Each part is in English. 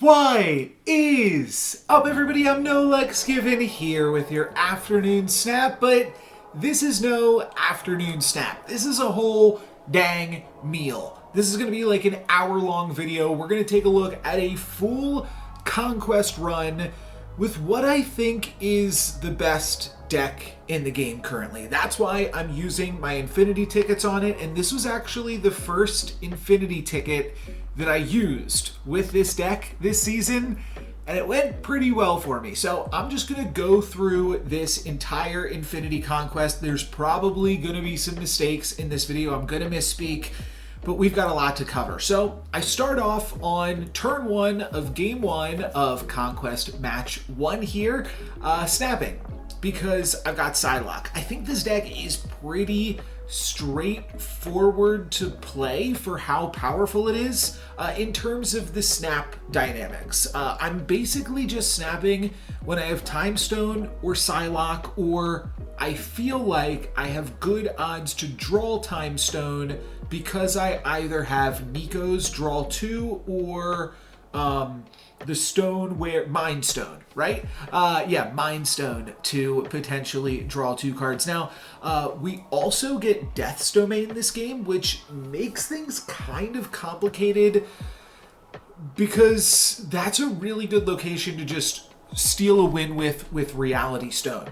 What is up, everybody? I'm NoLucksGiven here with your afternoon snap, but this is no afternoon snap. This is a whole dang meal. This is going to be like an hour-long video. We're going to take a look at a full conquest run with what I think is the best deck in the game currently. That's why I'm using my Infinity tickets on it, and this was actually the first Infinity ticket that I used with this deck this season, and it went pretty well for me. So I'm just going to go through this entire Infinity Conquest. There's probably going to be some mistakes in this video. I'm going to misspeak, but we've got a lot to cover. So I start off on turn 1 of game 1 of Conquest match 1 here, snapping, because I've got Psylocke. I think this deck is pretty straightforward to play for how powerful it is in terms of the snap dynamics. I'm basically just snapping when I have Time Stone or Psylocke, or I feel like I have good odds to draw Time Stone because I either have Nico's draw 2 or the stone where Mind Stone, right? Mind Stone to potentially draw 2 cards. Now, we also get Death's Domain this game, which makes things kind of complicated because that's a really good location to just steal a win with Reality Stone.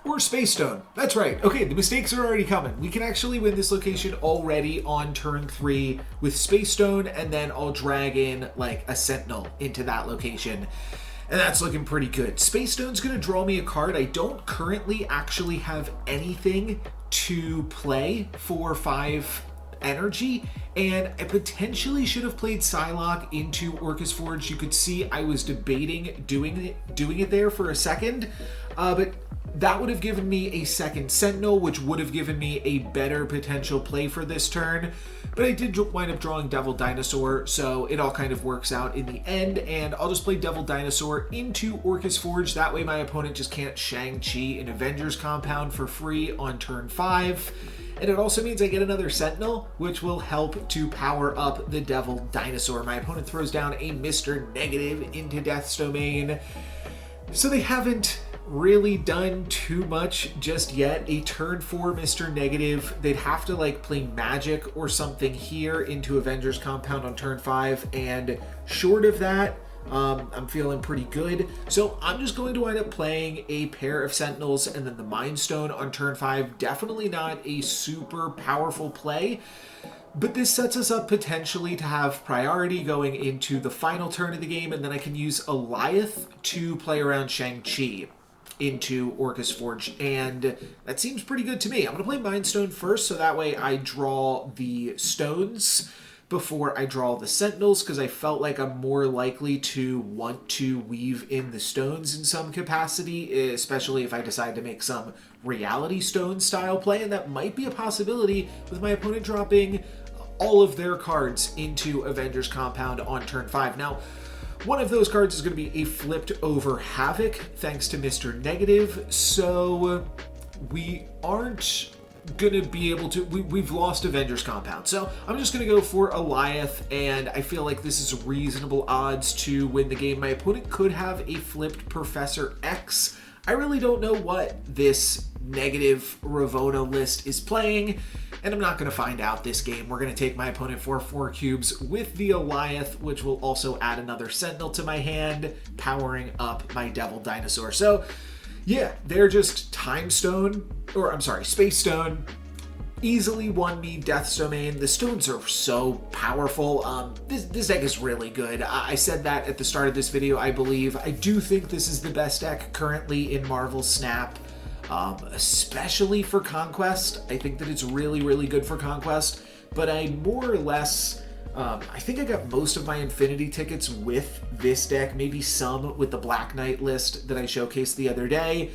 Or Space Stone. That's right. Okay, the mistakes are already coming. We can actually win this location already on turn 3 with Space Stone, and then I'll drag in like a Sentinel into that location. And that's looking pretty good. Space Stone's going to draw me a card. I don't currently actually have anything to play for 5 energy, and I potentially should have played Psylocke into Orcus Forge. You could see I was debating doing it there for a second, but that would have given me a second Sentinel, which would have given me a better potential play for this turn. But I did wind up drawing Devil Dinosaur, so it all kind of works out in the end, and I'll just play Devil Dinosaur into Orcus Forge. That way my opponent just can't Shang-Chi an Avengers compound for free on turn 5. And it also means I get another Sentinel, which will help to power up the Devil Dinosaur. My opponent throws down a Mr. Negative into Death's Domain. So they haven't really done too much just yet. A turn 4 Mr. Negative, they'd have to like play Magic or something here into Avengers compound on turn 5, and short of that, I'm feeling pretty good. So I'm just going to wind up playing a pair of Sentinels and then the Mind Stone on turn 5. Definitely not a super powerful play, but this sets us up potentially to have priority going into the final turn of the game, and then I can use Alioth to play around Shang-Chi into Orcus Forge, and that seems pretty good to me. I'm going to play Mind Stone first, so that way I draw the stones before I draw the Sentinels, because I felt like I'm more likely to want to weave in the stones in some capacity, especially if I decide to make some Reality Stone style play, and that might be a possibility with my opponent dropping all of their cards into Avengers compound on turn 5. Now, one of those cards is going to be a flipped over Havoc, thanks to Mr. Negative, so we aren't going to be able to... We've lost Avengers compound, so I'm just going to go for Alioth, and I feel like this is reasonable odds to win the game. My opponent could have a flipped Professor X. I really don't know what this negative Ravonna list is playing, and I'm not going to find out this game. We're going to take my opponent for 4 cubes with the Alioth, which will also add another Sentinel to my hand, powering up my Devil Dinosaur. So, yeah, they're just Space Stone, easily won me Death's Domain. The stones are so powerful. This deck is really good. I said that at the start of this video, I believe. I do think this is the best deck currently in Marvel Snap. Especially for Conquest. I think that it's really, really good for Conquest, but I more or less, I think I got most of my Infinity tickets with this deck, maybe some with the Black Knight list that I showcased the other day,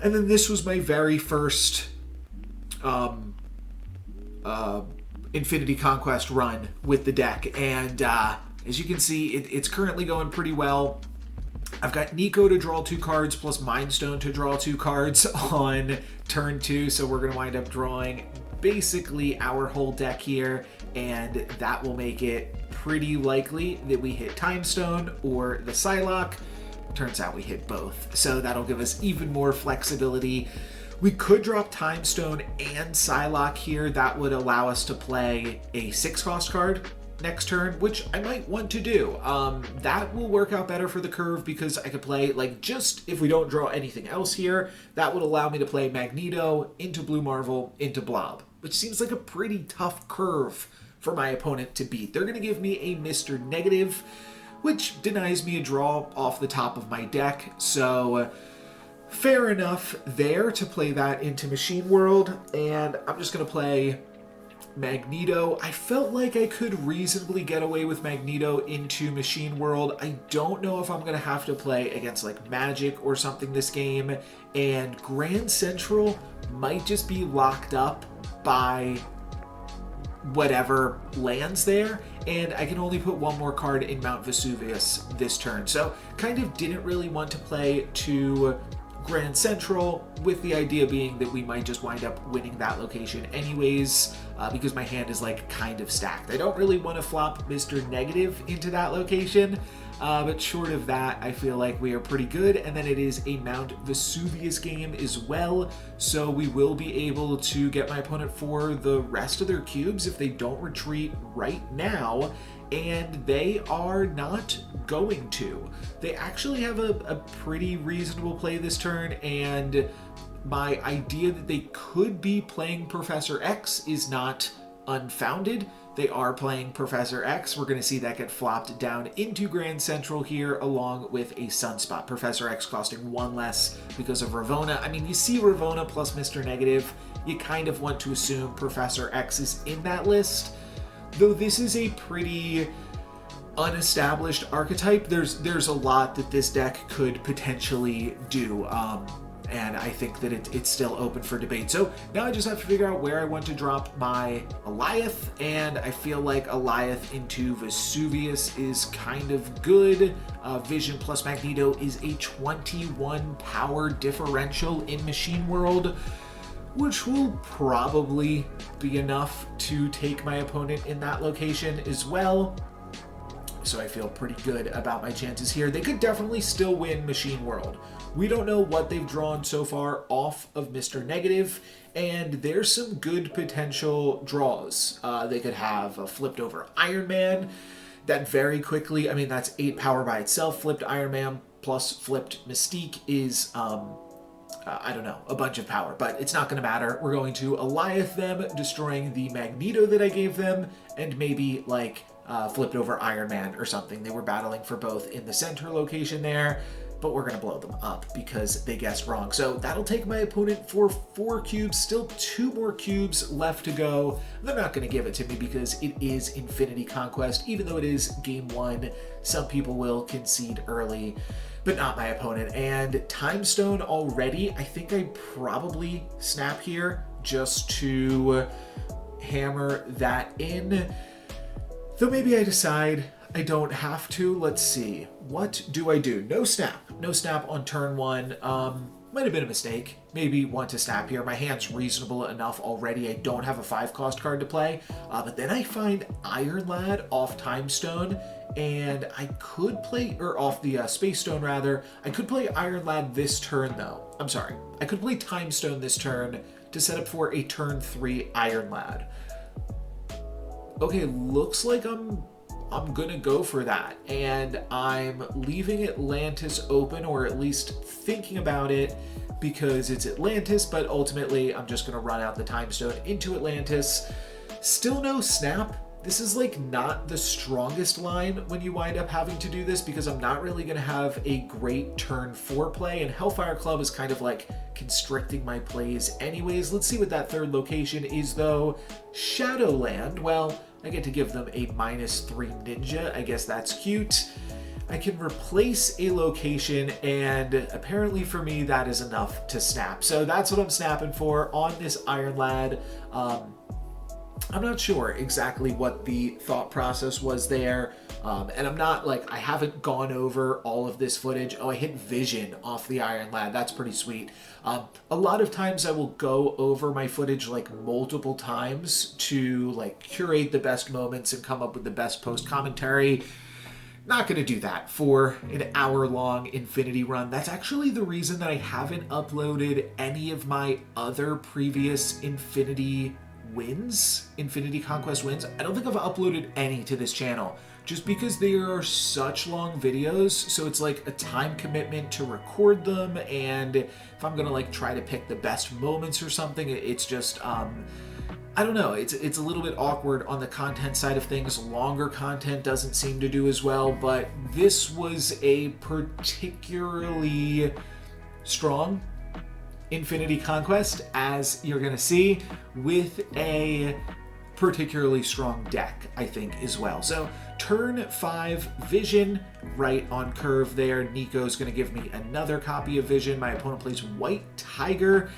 and then this was my very first Infinity Conquest run with the deck, and as you can see, it's currently going pretty well. I've got Nico to draw 2 cards plus Mind Stone to draw 2 cards on turn 2, so we're going to wind up drawing basically our whole deck here, and that will make it pretty likely that we hit Time Stone or the Psylocke. Turns out we hit both, so that'll give us even more flexibility. We could drop Time Stone and Psylocke here. That would allow us to play a 6-cost card next turn, which I might want to do. That will work out better for the curve because I could play, like, just if we don't draw anything else here, that would allow me to play Magneto into Blue Marvel into Blob, which seems like a pretty tough curve for my opponent to beat. They're going to give me a Mr. Negative, which denies me a draw off the top of my deck, so fair enough there to play that into Machine World, and I'm just going to play Magneto. I felt like I could reasonably get away with Magneto into Machine World. I don't know if I'm going to have to play against like Magic or something this game, and Grand Central might just be locked up by whatever lands there, and I can only put one more card in Mount Vesuvius this turn. So kind of didn't really want to play to Grand Central, with the idea being that we might just wind up winning that location anyways, because my hand is like kind of stacked. I don't really want to flop Mr. Negative into that location, but short of that, I feel like we are pretty good. And then it is a Mount Vesuvius game as well, so we will be able to get my opponent for the rest of their cubes if they don't retreat right now, and they are not going to. They actually have a pretty reasonable play this turn, and my idea that they could be playing Professor X is not unfounded. They are playing Professor X. We're going to see that get flopped down into Grand Central here, along with a Sunspot. Professor X costing 1 less because of Ravonna. I mean, you see Ravonna plus Mr. Negative, you kind of want to assume Professor X is in that list. Though this is a pretty unestablished archetype, there's a lot that this deck could potentially do, and I think that it's still open for debate. So now I just have to figure out where I want to drop my Alioth, and I feel like Alioth into Vesuvius is kind of good. Vision plus Magneto is a 21 power differential in Machine World, which will probably be enough to take my opponent in that location as well. So I feel pretty good about my chances here. They could definitely still win Machine World. We don't know what they've drawn so far off of Mr. Negative, and there's some good potential draws. They could have a flipped over Iron Man that very quickly, I mean, that's 8 power by itself. Flipped Iron Man plus flipped Mystique is I don't know, a bunch of power, but it's not going to matter. We're going to Alioth them, destroying the Magneto that I gave them, and maybe like flipped over Iron Man or something. They were battling for both in the center location there, but we're going to blow them up because they guessed wrong. So that'll take my opponent for 4 cubes, still 2 more cubes left to go. They're not going to give it to me because it is Infinity Conquest, even though it is game 1. Some people will concede early, but not my opponent. And Time Stone already, I think I probably snap here just to hammer that in. Though maybe I decide I don't have to. Let's see. What do I do? No snap. No snap on turn 1. Might have been a mistake. Maybe want to snap here. My hand's reasonable enough already. I don't have a 5-cost card to play. But then I find Iron Lad off Time Stone, and I could play, or off the Space Stone rather. I could play Iron Lad this turn though. I'm sorry. I could play Time Stone this turn to set up for a turn 3 Iron Lad. Okay, looks like I'm gonna go for that, and I'm leaving Atlantis open, or at least thinking about it, because it's Atlantis, but ultimately I'm just gonna run out the Time Stone into Atlantis. Still no snap. This is like not the strongest line when you wind up having to do this, because I'm not really gonna have a great turn 4 play, and Hellfire Club is kind of like constricting my plays anyways. Let's see what that 3rd location is though. Shadowland, well, I get to give them a -3 ninja. I guess that's cute. I can replace a location, and apparently for me that is enough to snap. So that's what I'm snapping for on this Iron Lad. I'm not sure exactly what the thought process was there And I'm not like, I haven't gone over all of this footage. Oh, I hit Vision off the Iron Lad. That's pretty sweet. A lot of times I will go over my footage like multiple times to like curate the best moments and come up with the best post commentary. Not going to do that for an hour-long Infinity run. That's actually the reason that I haven't uploaded any of my other previous Infinity Conquest wins. I don't think I've uploaded any to this channel, just because they are such long videos, so it's like a time commitment to record them, and if I'm gonna like try to pick the best moments or something, it's just I don't know, it's a little bit awkward on the content side of things. Longer content doesn't seem to do as well, but this was a particularly strong Infinity Conquest, as you're going to see, with a particularly strong deck, I think, as well. So turn 5 Vision, right on curve there. Nico's going to give me another copy of Vision. My opponent plays White Tiger,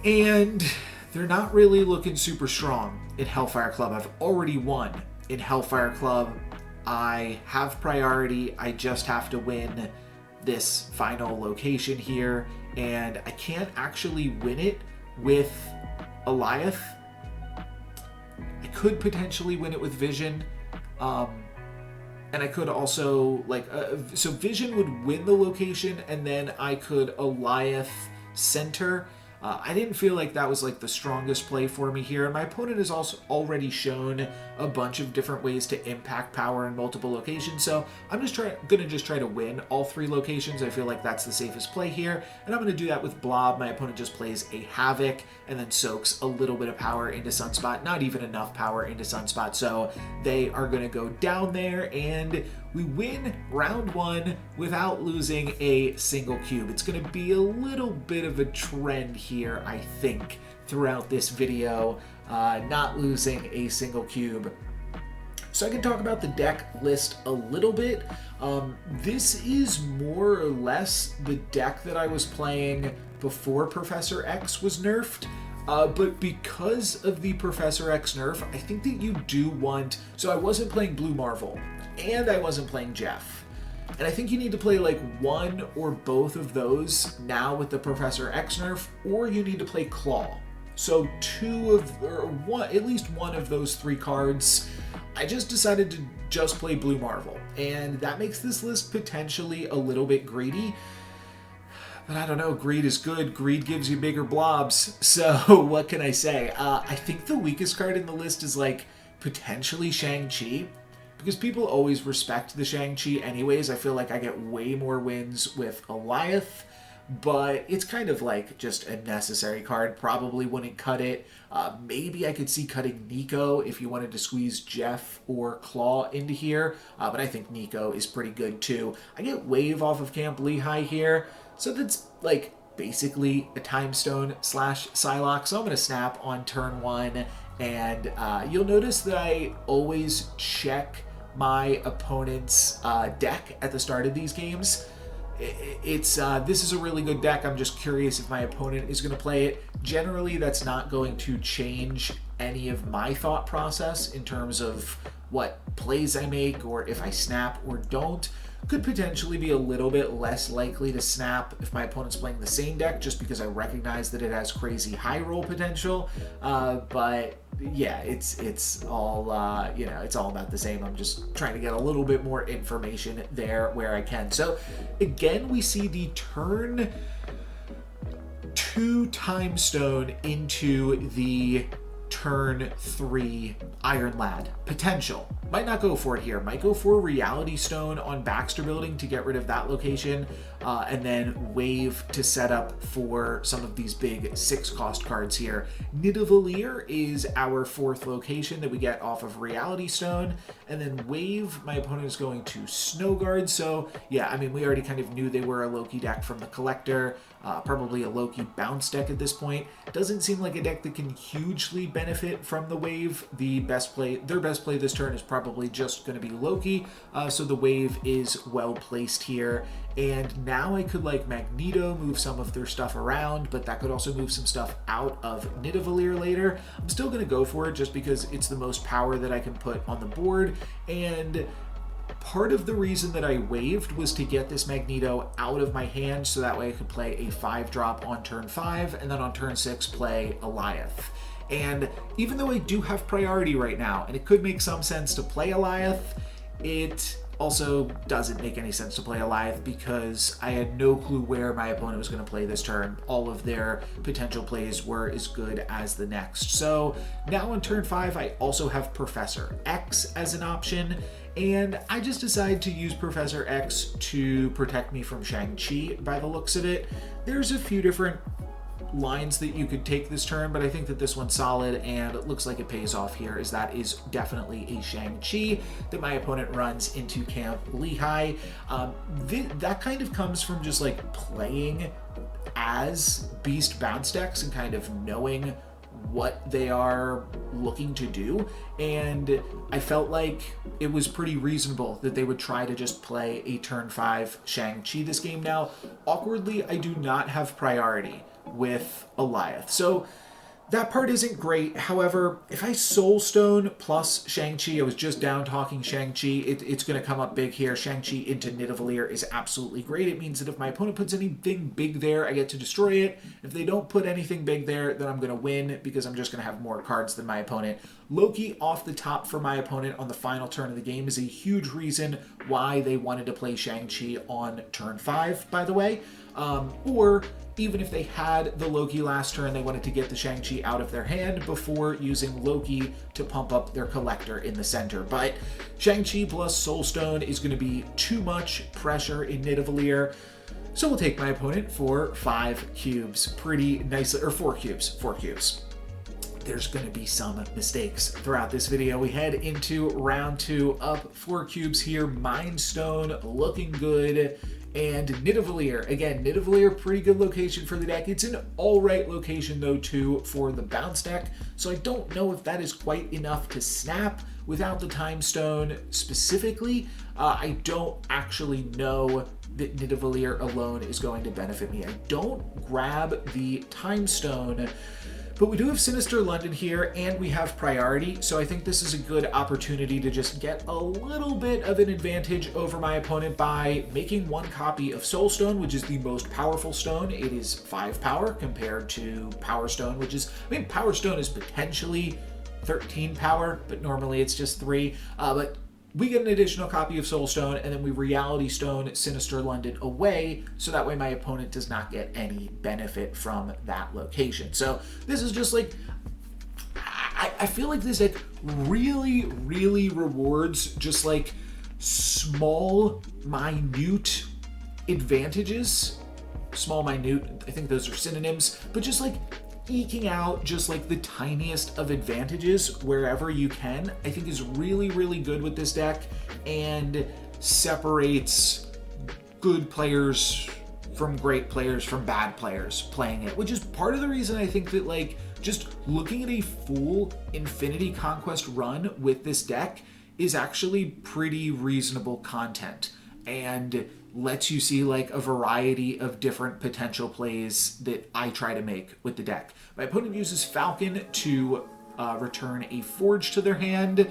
and they're not really looking super strong in Hellfire Club. I've already won in Hellfire Club. I have priority. I just have to win this final location here, and I can't actually win it with Alioth. I could potentially win it with Vision, and I could also so Vision would win the location, and then I could Alioth center. I didn't feel like that was like the strongest play for me here. My opponent has also already shown a bunch of different ways to impact power in multiple locations, so I'm just gonna try to win all 3 locations. I feel like that's the safest play here, and I'm gonna do that with Blob. My opponent just plays a Havoc and then soaks a little bit of power into Sunspot, not even enough power into Sunspot, so they are gonna go down there, and we win round 1 without losing a single cube. It's going to be a little bit of a trend here, I think, throughout this video, not losing a single cube. So I can talk about the deck list a little bit. This is more or less the deck that I was playing before Professor X was nerfed. But because of the Professor X nerf, I think that you do want... So I wasn't playing Blue Marvel, and I wasn't playing Jeff. And I think you need to play like one or both of those now with the Professor X nerf, or you need to play Claw. So at least one of those 3 cards. I just decided to just play Blue Marvel, and that makes this list potentially a little bit greedy. But I don't know, greed is good. Greed gives you bigger blobs. So what can I say? I think the weakest card in the list is like potentially Shang-Chi, because people always respect the Shang-Chi anyways. I feel like I get way more wins with Alioth, but it's kind of like just a necessary card. Probably wouldn't cut it. Maybe I could see cutting Nico if you wanted to squeeze Jeff or Claw into here, but I think Nico is pretty good too. I get Wave off of Camp Lehigh here, so that's like basically a Time Stone / Psylocke. So I'm going to snap on turn 1, and you'll notice that I always check my opponent's deck at the start of these games. This is a really good deck. I'm just curious if my opponent is going to play it. Generally, that's not going to change any of my thought process in terms of what plays I make or if I snap or don't. Could potentially be a little bit less likely to snap if my opponent's playing the same deck, just because I recognize that it has crazy high roll potential. But yeah, it's all it's all about the same. I'm just trying to get a little bit more information there where I can. So again, we see the turn 2 Time Stone into the turn 3 Iron Lad potential. Might not go for it here. Might go for Reality Stone on Baxter Building to get rid of that location, and then Wave to set up for some of these big 6-cost cards here. Nidavellir is our 4th location that we get off of Reality Stone, and then Wave, my opponent is going to Snow Guard. So yeah, I mean, we already kind of knew they were a Loki deck from the Collector, probably a Loki bounce deck at this point. Doesn't seem like a deck that can hugely benefit from the Wave. Their best play this turn is probably probably just going to be Loki, so the wave is well placed here. And now I could like Magneto, move some of their stuff around, but that could also move some stuff out of Nidavellir later. I'm still going to go for it just because it's the most power that I can put on the board, and part of the reason that I waived was to get this Magneto out of my hand so that way I could play a 5-drop on turn 5 and then on turn 6 play Alioth. And even though I do have priority right now, and it could make some sense to play Alioth, it also doesn't make any sense to play Alioth because I had no clue where my opponent was going to play this turn. All of their potential plays were as good as the next. So now on turn 5, I also have Professor X as an option, and I just decided to use Professor X to protect me from Shang-Chi by the looks of it. There's a few different lines that you could take this turn, but I think that this one's solid, and it looks like it pays off here, as that is definitely a Shang-Chi that my opponent runs into Camp Lehigh. That kind of comes from just like playing as Beast bounce decks and kind of knowing what they are looking to do, and I felt like it was pretty reasonable that they would try to just play a turn 5 Shang-Chi this game. Now, awkwardly, I do not have priority with Alioth, so that part isn't great. However, if I Soulstone plus Shang-Chi, I was just down talking Shang-Chi, it's going to come up big here. Shang-Chi into Nidavellir is absolutely great. It means that if my opponent puts anything big there, I get to destroy it. If they don't put anything big there, then I'm going to win because I'm just going to have more cards than my opponent. Loki off the top for my opponent on the final turn of the game is a huge reason why they wanted to play Shang-Chi on turn 5, by the way. Or even if they had the Loki last turn, they wanted to get the Shang-Chi out of their hand before using Loki to pump up their collector in the center. But Shang-Chi plus Soulstone is going to be too much pressure in Nidavellir. So we'll take my opponent for 5 cubes pretty nicely, or 4 cubes. There's going to be some mistakes throughout this video. We head into round 2, up 4 cubes here. Mind Stone looking good. And Nidavellir, again, Nidavellir, pretty good location for the deck. It's an alright location though too for the bounce deck, so I don't know if that is quite enough to snap without the Time Stone specifically. I don't actually know that Nidavellir alone is going to benefit me. I don't grab the Time Stone, but we do have Sinister London here, and we have priority, so I think this is a good opportunity to just get a little bit of an advantage over my opponent by making 1 copy of Soul Stone, which is the most powerful stone. It is 5 power compared to Power Stone, which is, Power Stone is potentially 13 power, but normally it's just 3. But we get an additional copy of Soul Stone, and then we Reality Stone Sinister London away, so that way my opponent does not get any benefit from that location. So this is just like, I feel like this deck really, really rewards just like small, minute advantages. Small, minute, I think those are synonyms, but just like eking out just like the tiniest of advantages wherever you can, I think is really, really good with this deck, and separates good players from great players from bad players playing it, which is part of the reason I think that like just looking at a full Infinity Conquest run with this deck is actually pretty reasonable content, and lets you see like a variety of different potential plays that I try to make with the deck. My opponent uses Falcon to return a Forge to their hand,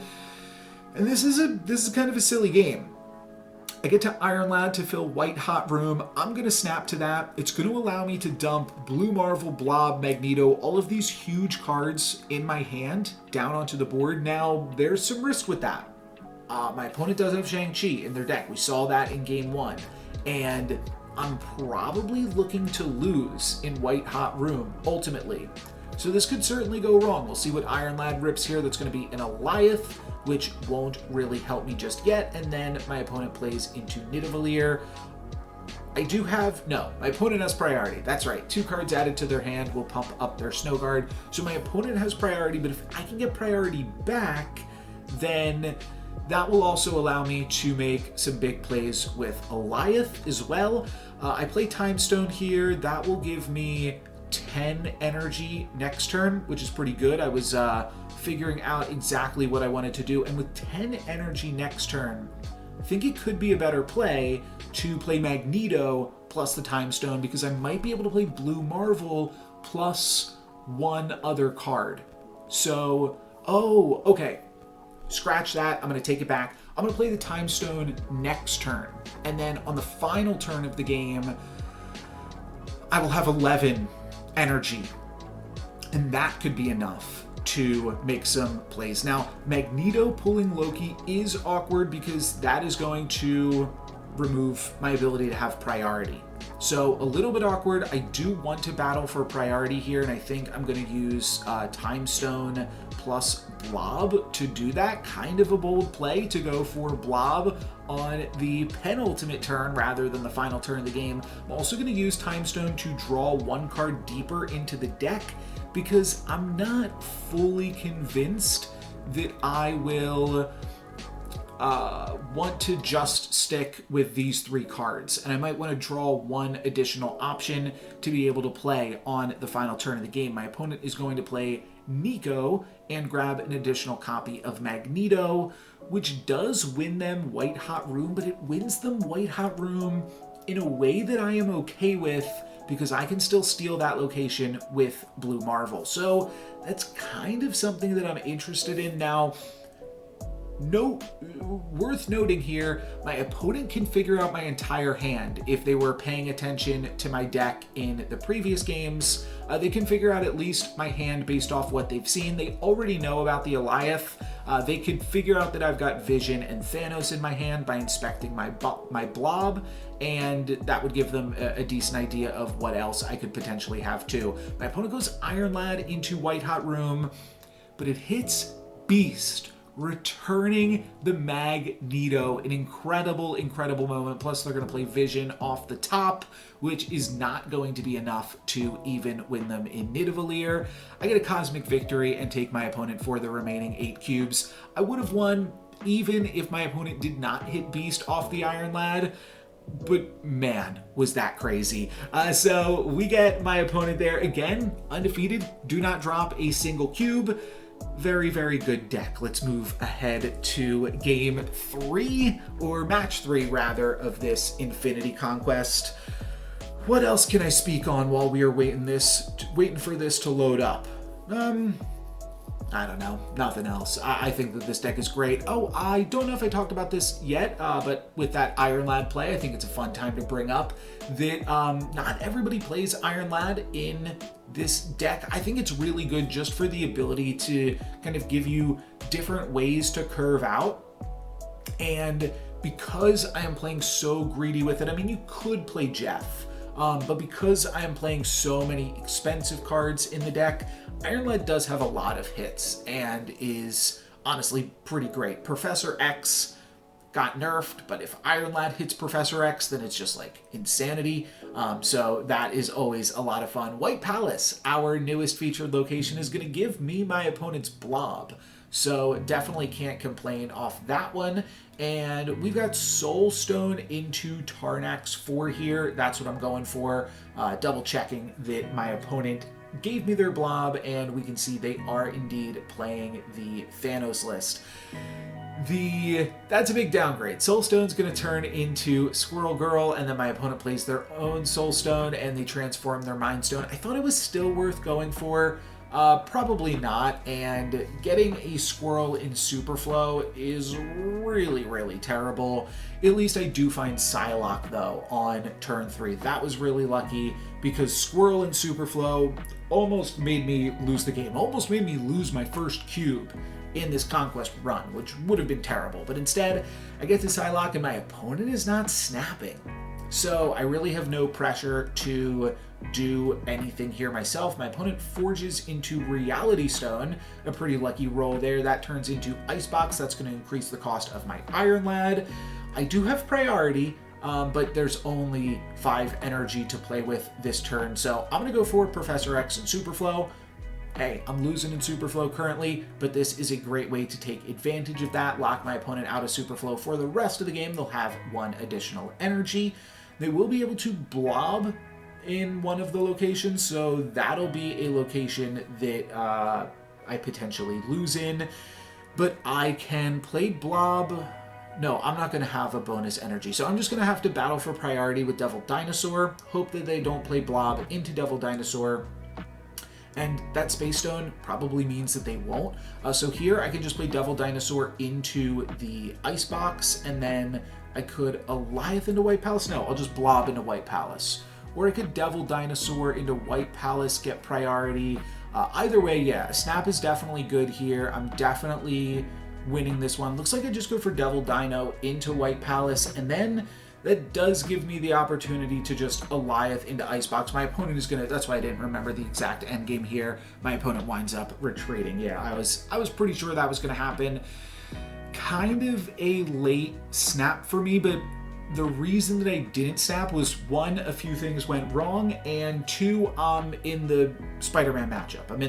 and this is kind of a silly game. I get to Iron Lad to fill White Hot Room. I'm going to snap to that. It's going to allow me to dump Blue Marvel, Blob, Magneto, all of these huge cards in my hand down onto the board. Now, there's some risk with that. My opponent does have Shang-Chi in their deck. We saw that in game 1. And I'm probably looking to lose in White Hot Room, ultimately. So this could certainly go wrong. We'll see what Iron Lad rips here. That's going to be an Alioth, which won't really help me just yet. And then my opponent plays into Nidavellir. My opponent has priority. That's right. 2 cards added to their hand will pump up their Snow Guard. So my opponent has priority, but if I can get priority back, then that will also allow me to make some big plays with Alioth as well. I play Time Stone here. That will give me 10 energy next turn, which is pretty good. I was figuring out exactly what I wanted to do. And with 10 energy next turn, I think it could be a better play to play Magneto plus the Time Stone, because I might be able to play Blue Marvel plus one other card. So, oh, okay. Scratch that. I'm going to take it back. I'm going to play the Time Stone next turn. And then on the final turn of the game, I will have 11 energy. And that could be enough to make some plays. Now, Magneto pulling Loki is awkward because that is going to remove my ability to have priority. So a little bit awkward. I do want to battle for priority here, and I think I'm going to use Time Stone plus Blob to do that. Kind of a bold play to go for Blob on the penultimate turn rather than the final turn of the game. I'm also going to use Time Stone to draw one card deeper into the deck, because I'm not fully convinced that I will want to just stick with these three cards, and I might want to draw one additional option to be able to play on the final turn of the game. My opponent is going to play Nico and grab an additional copy of Magneto, which does win them White Hot Room, but it wins them White Hot Room in a way that I am okay with, because I can still steal that location with Blue Marvel. So that's kind of something that I'm interested in now. Worth noting here, my opponent can figure out my entire hand. If they were paying attention to my deck in the previous games, they can figure out at least my hand based off what they've seen. They already know about the Alioth. They could figure out that I've got Vision and Thanos in my hand by inspecting my Blob, and that would give them a decent idea of what else I could potentially have too. My opponent goes Iron Lad into White Hot Room, but it hits Beast, returning the Magneto. An incredible moment. Plus they're going to play Vision off the top, which is not going to be enough to even win them in Nidavellir. I get a Cosmic Victory and take my opponent for the remaining 8 cubes. I would have won even if my opponent did not hit Beast off the Iron Lad, but man, was that crazy. So we get my opponent there again, undefeated, do not drop a single cube. Very, very good deck. Let's move ahead to game 3, or match 3 rather, of this Infinity Conquest. What else can I speak on while we are waiting for this to load up? I don't know. Nothing else. I think that this deck is great. Oh, I don't know if I talked about this yet, but with that Iron Lad play, I think it's a fun time to bring up that not everybody plays Iron Lad in this deck. I think it's really good just for the ability to kind of give you different ways to curve out. And because I am playing so greedy with it, I mean, you could play Jeff, but because I am playing so many expensive cards in the deck, Iron Lad does have a lot of hits and is honestly pretty great. Professor X got nerfed, but if Iron Lad hits Professor X, then it's just like insanity. So that is always a lot of fun. White Palace, our newest featured location, is going to give me my opponent's Blob. So definitely can't complain off that one. And we've got Soul Stone into Tarnax 4 here. That's what I'm going for. Double checking that my opponent gave me their Blob, and we can see they are indeed playing the Thanos list. That's a big downgrade. Soul Stone's going to turn into Squirrel Girl, and then my opponent plays their own Soul Stone, and they transform their Mind Stone. I thought it was still worth going for. Probably not, and getting a squirrel in Superflow is really, really terrible. At least I do find Psylocke, though, on turn 3. That was really lucky, because squirrel in Superflow almost made me lose the game. Almost made me lose my first cube in this Conquest run, which would have been terrible. But instead, I get to Psylocke, and my opponent is not snapping. So I really have no pressure to do anything here myself. My opponent forges into Reality Stone, a pretty lucky roll there. That turns into Icebox. That's going to increase the cost of my Iron Lad. I do have priority, but there's only 5 energy to play with this turn. So I'm going to go for Professor X and Superflow. Hey, I'm losing in Superflow currently, but this is a great way to take advantage of that. Lock my opponent out of Superflow for the rest of the game. They'll have 1 additional energy. They will be able to Blob in one of the locations, so that'll be a location that I potentially lose in. But I can play Blob. No, I'm not going to have a bonus energy. So I'm just going to have to battle for priority with Devil Dinosaur. Hope that they don't play Blob into Devil Dinosaur. And that Space Stone probably means that they won't. So here I can just play Devil Dinosaur into the Icebox, and then I could Alioth into White Palace. No, I'll just Blob into White Palace. Or I could Devil Dinosaur into White Palace, get priority. Either way, yeah, Snap is definitely good here. I'm definitely winning this one. Looks like I just go for Devil Dino into White Palace, and then that does give me the opportunity to just Alioth into Icebox. My opponent is gonna, that's why I didn't remember the exact end game here. My opponent winds up retreating. Yeah, I was pretty sure that was gonna happen. Kind of a late snap for me, but the reason that I didn't snap was, one, a few things went wrong, and two, in the Spider-Man matchup. I'm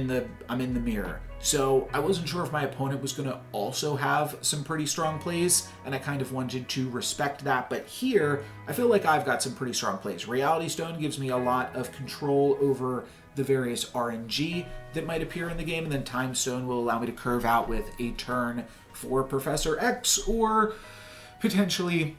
in the mirror. So I wasn't sure if my opponent was going to also have some pretty strong plays, and I kind of wanted to respect that. But here, I feel like I've got some pretty strong plays. Reality Stone gives me a lot of control over the various RNG that might appear in the game, and then Time Stone will allow me to curve out with a turn for Professor X, or potentially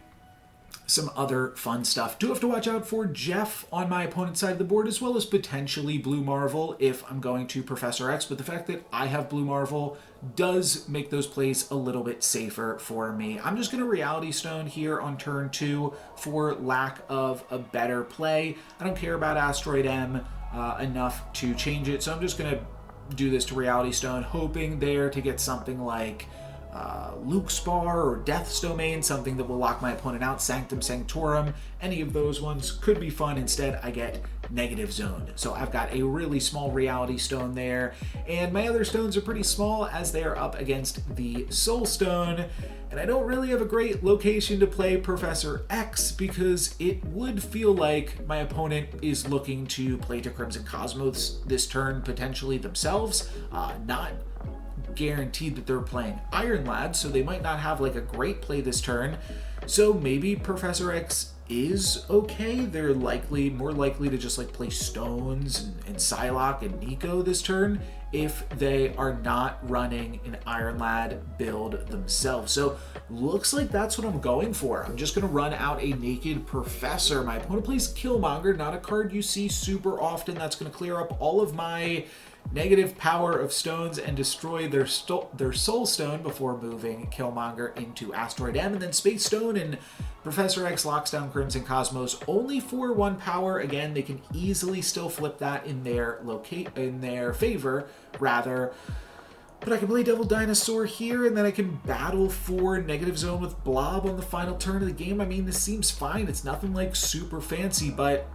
some other fun stuff. Do have to watch out for Jeff on my opponent's side of the board, as well as potentially Blue Marvel if I'm going to Professor X, but the fact that I have Blue Marvel does make those plays a little bit safer for me. I'm just going to Reality Stone here on turn 2 for lack of a better play. I don't care about Asteroid M enough to change it, so I'm just going to do this to Reality Stone, hoping there to get something like Luke Spar or Death's Domain, something that will lock my opponent out. Sanctum Sanctorum, any of those ones could be fun. Instead, I get Negative Zone. So I've got a really small Reality Stone there, and my other stones are pretty small as they are up against the Soul Stone, and I don't really have a great location to play Professor X because it would feel like my opponent is looking to play to Crimson Cosmos this turn, potentially themselves. Not guaranteed that they're playing Iron Lad, so they might not have like a great play this turn. So maybe Professor X is okay. They're more likely to just like play Stones and Psylocke and Nico this turn if they are not running an Iron Lad build themselves. So looks like that's what I'm going for. I'm just going to run out a Naked Professor. My opponent plays Killmonger, not a card you see super often. That's going to clear up all of my negative power of stones and destroy their Soul Stone before moving Killmonger into Asteroid M, and then Space Stone and Professor X locks down Crimson Cosmos only for 1 power. Again, they can easily still flip that in their favor, rather. But I can play Devil Dinosaur here, and then I can battle for Negative Zone with Blob on the final turn of the game. I mean, this seems fine. It's nothing like super fancy, but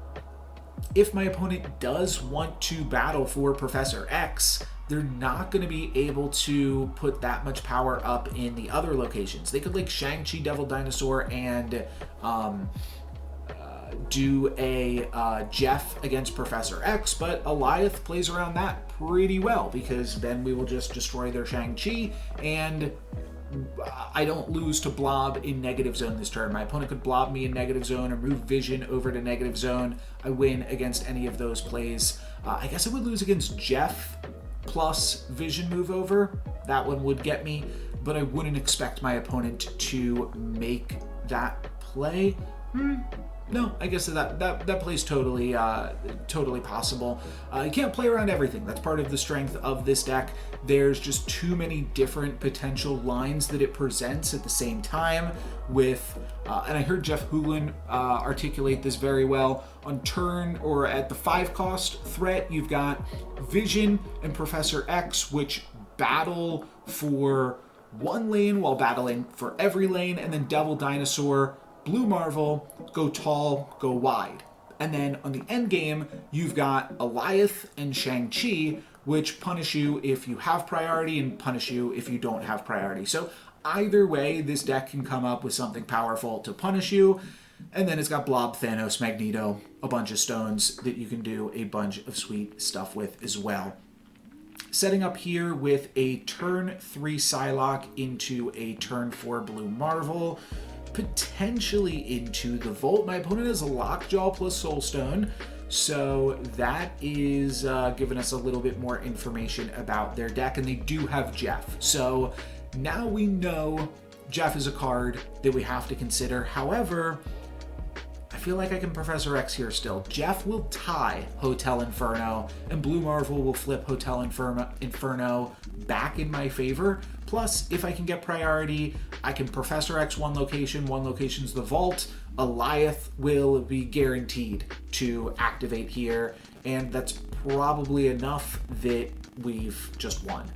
if my opponent does want to battle for Professor X, they're not going to be able to put that much power up in the other locations. They could like Shang-Chi Devil Dinosaur and do a Jeff against Professor X, but Alioth plays around that pretty well because then we will just destroy their Shang-Chi and I don't lose to Blob in Negative Zone this turn. My opponent could Blob me in Negative Zone or move Vision over to Negative Zone. I win against any of those plays. I guess I would lose against Jeff plus Vision move over. That one would get me, but I wouldn't expect my opponent to make that play. No, I guess that play's totally possible. You can't play around everything. That's part of the strength of this deck. There's just too many different potential lines that it presents at the same time with, and I heard Jeff Hoogland articulate this very well. On turn, or at the 5-cost threat, you've got Vision and Professor X, which battle for 1 lane while battling for every lane, and then Devil Dinosaur, Blue Marvel, go tall, go wide. And then on the end game, you've got Alioth and Shang-Chi, which punish you if you have priority and punish you if you don't have priority. So either way, this deck can come up with something powerful to punish you. And then it's got Blob, Thanos, Magneto, a bunch of stones that you can do a bunch of sweet stuff with as well. Setting up here with a turn 3 Psylocke into a turn 4 Blue Marvel, potentially into the Volt. My opponent has a Lockjaw plus Soulstone, So that is giving us a little bit more information about their deck, and they do have Jeff. So now we know Jeff is a card that we have to consider. However, I feel like I can Professor X here still. Jeff will tie Hotel Inferno, and Blue Marvel will flip Hotel Inferno back in my favor. Plus, if I can get priority, I can Professor X one location's the vault. Alioth will be guaranteed to activate here, and that's probably enough that we've just won.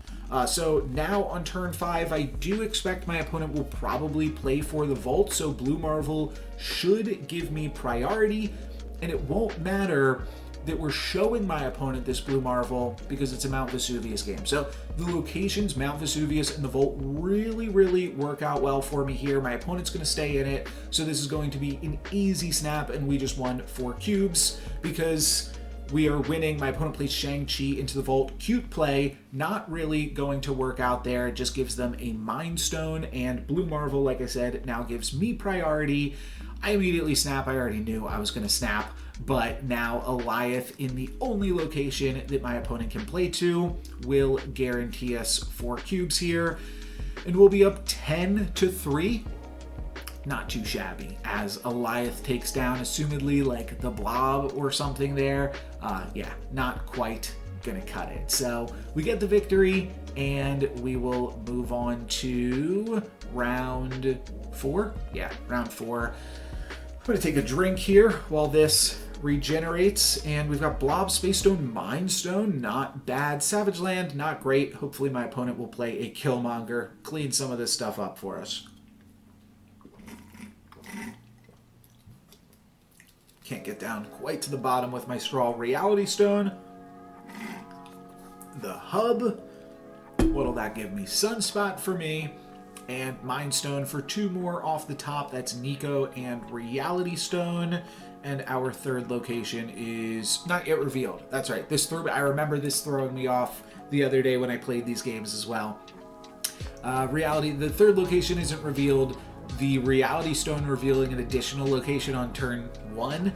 So now on turn 5, I do expect my opponent will probably play for the vault, so Blue Marvel should give me priority, and it won't matter that we're showing my opponent this Blue Marvel because it's a Mount Vesuvius game. So the locations, Mount Vesuvius and the vault, really work out well for me here. My opponent's going to stay in it, so this is going to be an easy snap, and we just won 4 cubes because we are winning. My opponent plays Shang-Chi into the vault. Cute play, not really going to work out there. It just gives them a Mind Stone, and Blue Marvel, like I said, now gives me priority. I immediately snap. I already knew I was going to snap, but now Alioth in the only location that my opponent can play to will guarantee us 4 cubes here, and we'll be up 10-3. Not too shabby, as Alioth takes down, assumedly, like the Blob or something there. Yeah, not quite gonna cut it. So we get the victory, and we will move on to round 4. Yeah, round 4. I'm gonna take a drink here while this regenerates, and we've got Blob, Space Stone, Mind Stone, not bad. Savage Land, not great. Hopefully my opponent will play a Killmonger, clean some of this stuff up for us. Can't get down quite to the bottom with my straw. Reality Stone, the hub, what'll that give me? Sunspot for me, and Mind Stone for 2 more off the top. That's Nico and Reality Stone. And our third location is not yet revealed. That's right. I remember this throwing me off the other day when I played these games as well. The third location isn't revealed. The Reality Stone revealing an additional location on turn 1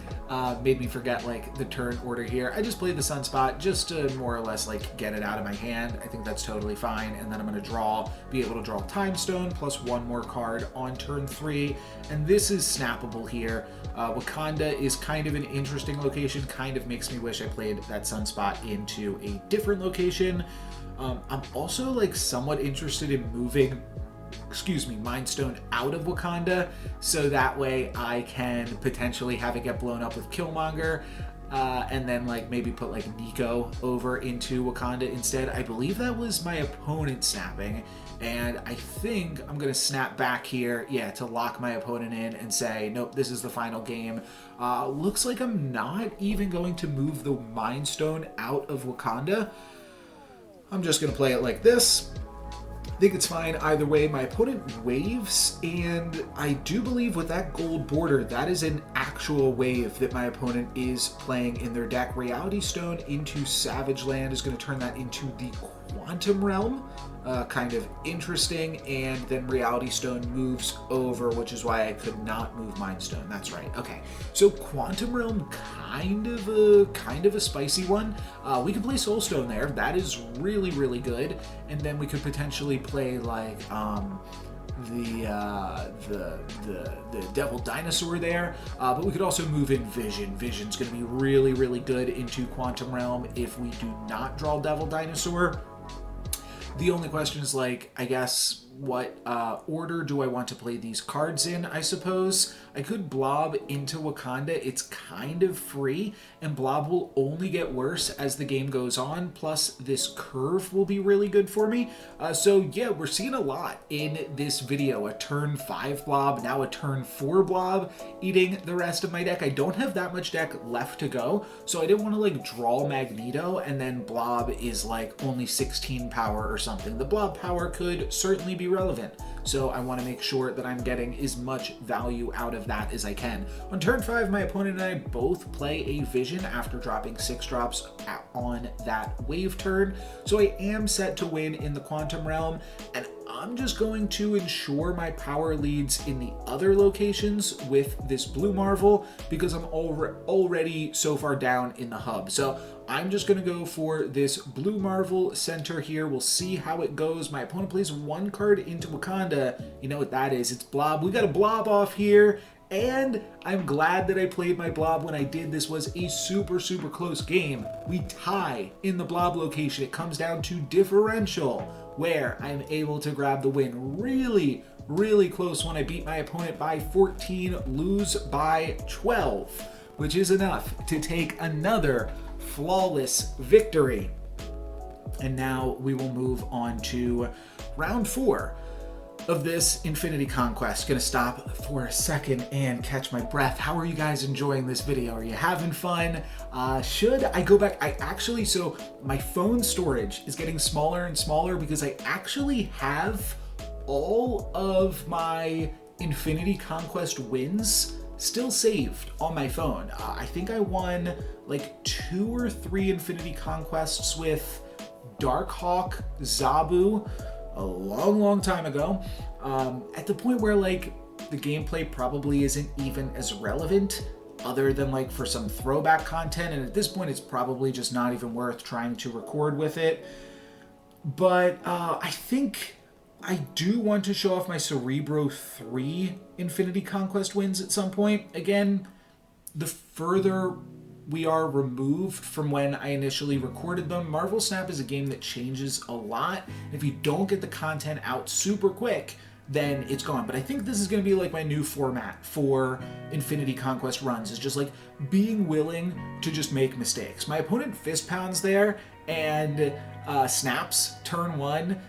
made me forget like the turn order here. I just played the Sunspot just to more or less like get it out of my hand. I think that's totally fine. And then I'm going to be able to draw Time Stone plus 1 more card on turn 3. And this is snappable here. Wakanda is kind of an interesting location. Kind of makes me wish I played that Sunspot into a different location. I'm also like somewhat interested in moving Mind Stone out of Wakanda, so that way I can potentially have it get blown up with Killmonger, and then like maybe put like Nico over into Wakanda instead. I believe that was my opponent snapping, and I think I'm gonna snap back here, to lock my opponent in and say, nope, this is the final game. Looks like I'm not even going to move the Mind Stone out of Wakanda. I'm just gonna play it like this. I think it's fine either way. My opponent waves, and I do believe with that gold border, that is an actual wave that my opponent is playing in their deck. Reality Stone into Savage Land is going to turn that into the Quantum Realm. Kind of interesting, and then Reality Stone moves over, which is why I could not move Mind Stone. That's right. Okay, so Quantum Realm, kind of a spicy one. We could play Soul Stone there. That is really good, and then we could potentially play like the Devil Dinosaur there, but we could also move in Vision. Vision's going to be really good into Quantum Realm if we do not draw Devil Dinosaur. The only question is, like, I guess, what order do I want to play these cards in, I suppose? I could Blob into Wakanda. It's kind of free, and Blob will only get worse as the game goes on, plus this curve will be really good for me. So yeah, we're seeing a lot in this video. A turn 5 Blob, now a turn 4 Blob, eating the rest of my deck. I don't have that much deck left to go, so I didn't want to, like, draw Magneto, and then Blob is, like, only 16 power or something. The Blob power could certainly be relevant, so I want to make sure that I'm getting as much value out of that as I can. On turn 5, my opponent and I both play a Vision after dropping 6 drops on that wave turn, so I am set to win in the Quantum Realm, and I'm just going to ensure my power leads in the other locations with this blue marvel because I'm already so far down in the hub. So I'm just going to go for this blue marvel center here. We'll see how it goes. My opponent plays one card into Wakanda. You know what that is. It's Blob. We got a Blob off here. And I'm glad that I played my Blob when I did. This was a super, super close game. We tie in the Blob location. It comes down to differential, where I'm able to grab the win. Really, really close when I beat my opponent by 14, lose by 12, which is enough to take another flawless victory. And now we will move on to round 4 of this Infinity Conquest. Gonna stop for a second and catch my breath. How are you guys enjoying this video? Are you having fun? Should I go back? So my phone storage is getting smaller and smaller because I actually have all of my Infinity Conquest wins still saved on my phone. I think I won like 2 or 3 Infinity Conquests with Darkhawk Zabu a long time ago, at the point where like the gameplay probably isn't even as relevant other than like for some throwback content, and at this point it's probably just not even worth trying to record with it. But I think I do want to show off my Cerebro 3 Infinity Conquest wins at some point. Again, the further we are removed from when I initially recorded them. Marvel Snap is a game that changes a lot. If you don't get the content out super quick, then it's gone. But I think this is going to be like my new format for Infinity Conquest runs, is just like being willing to just make mistakes. My opponent fist pounds there and snaps turn 1.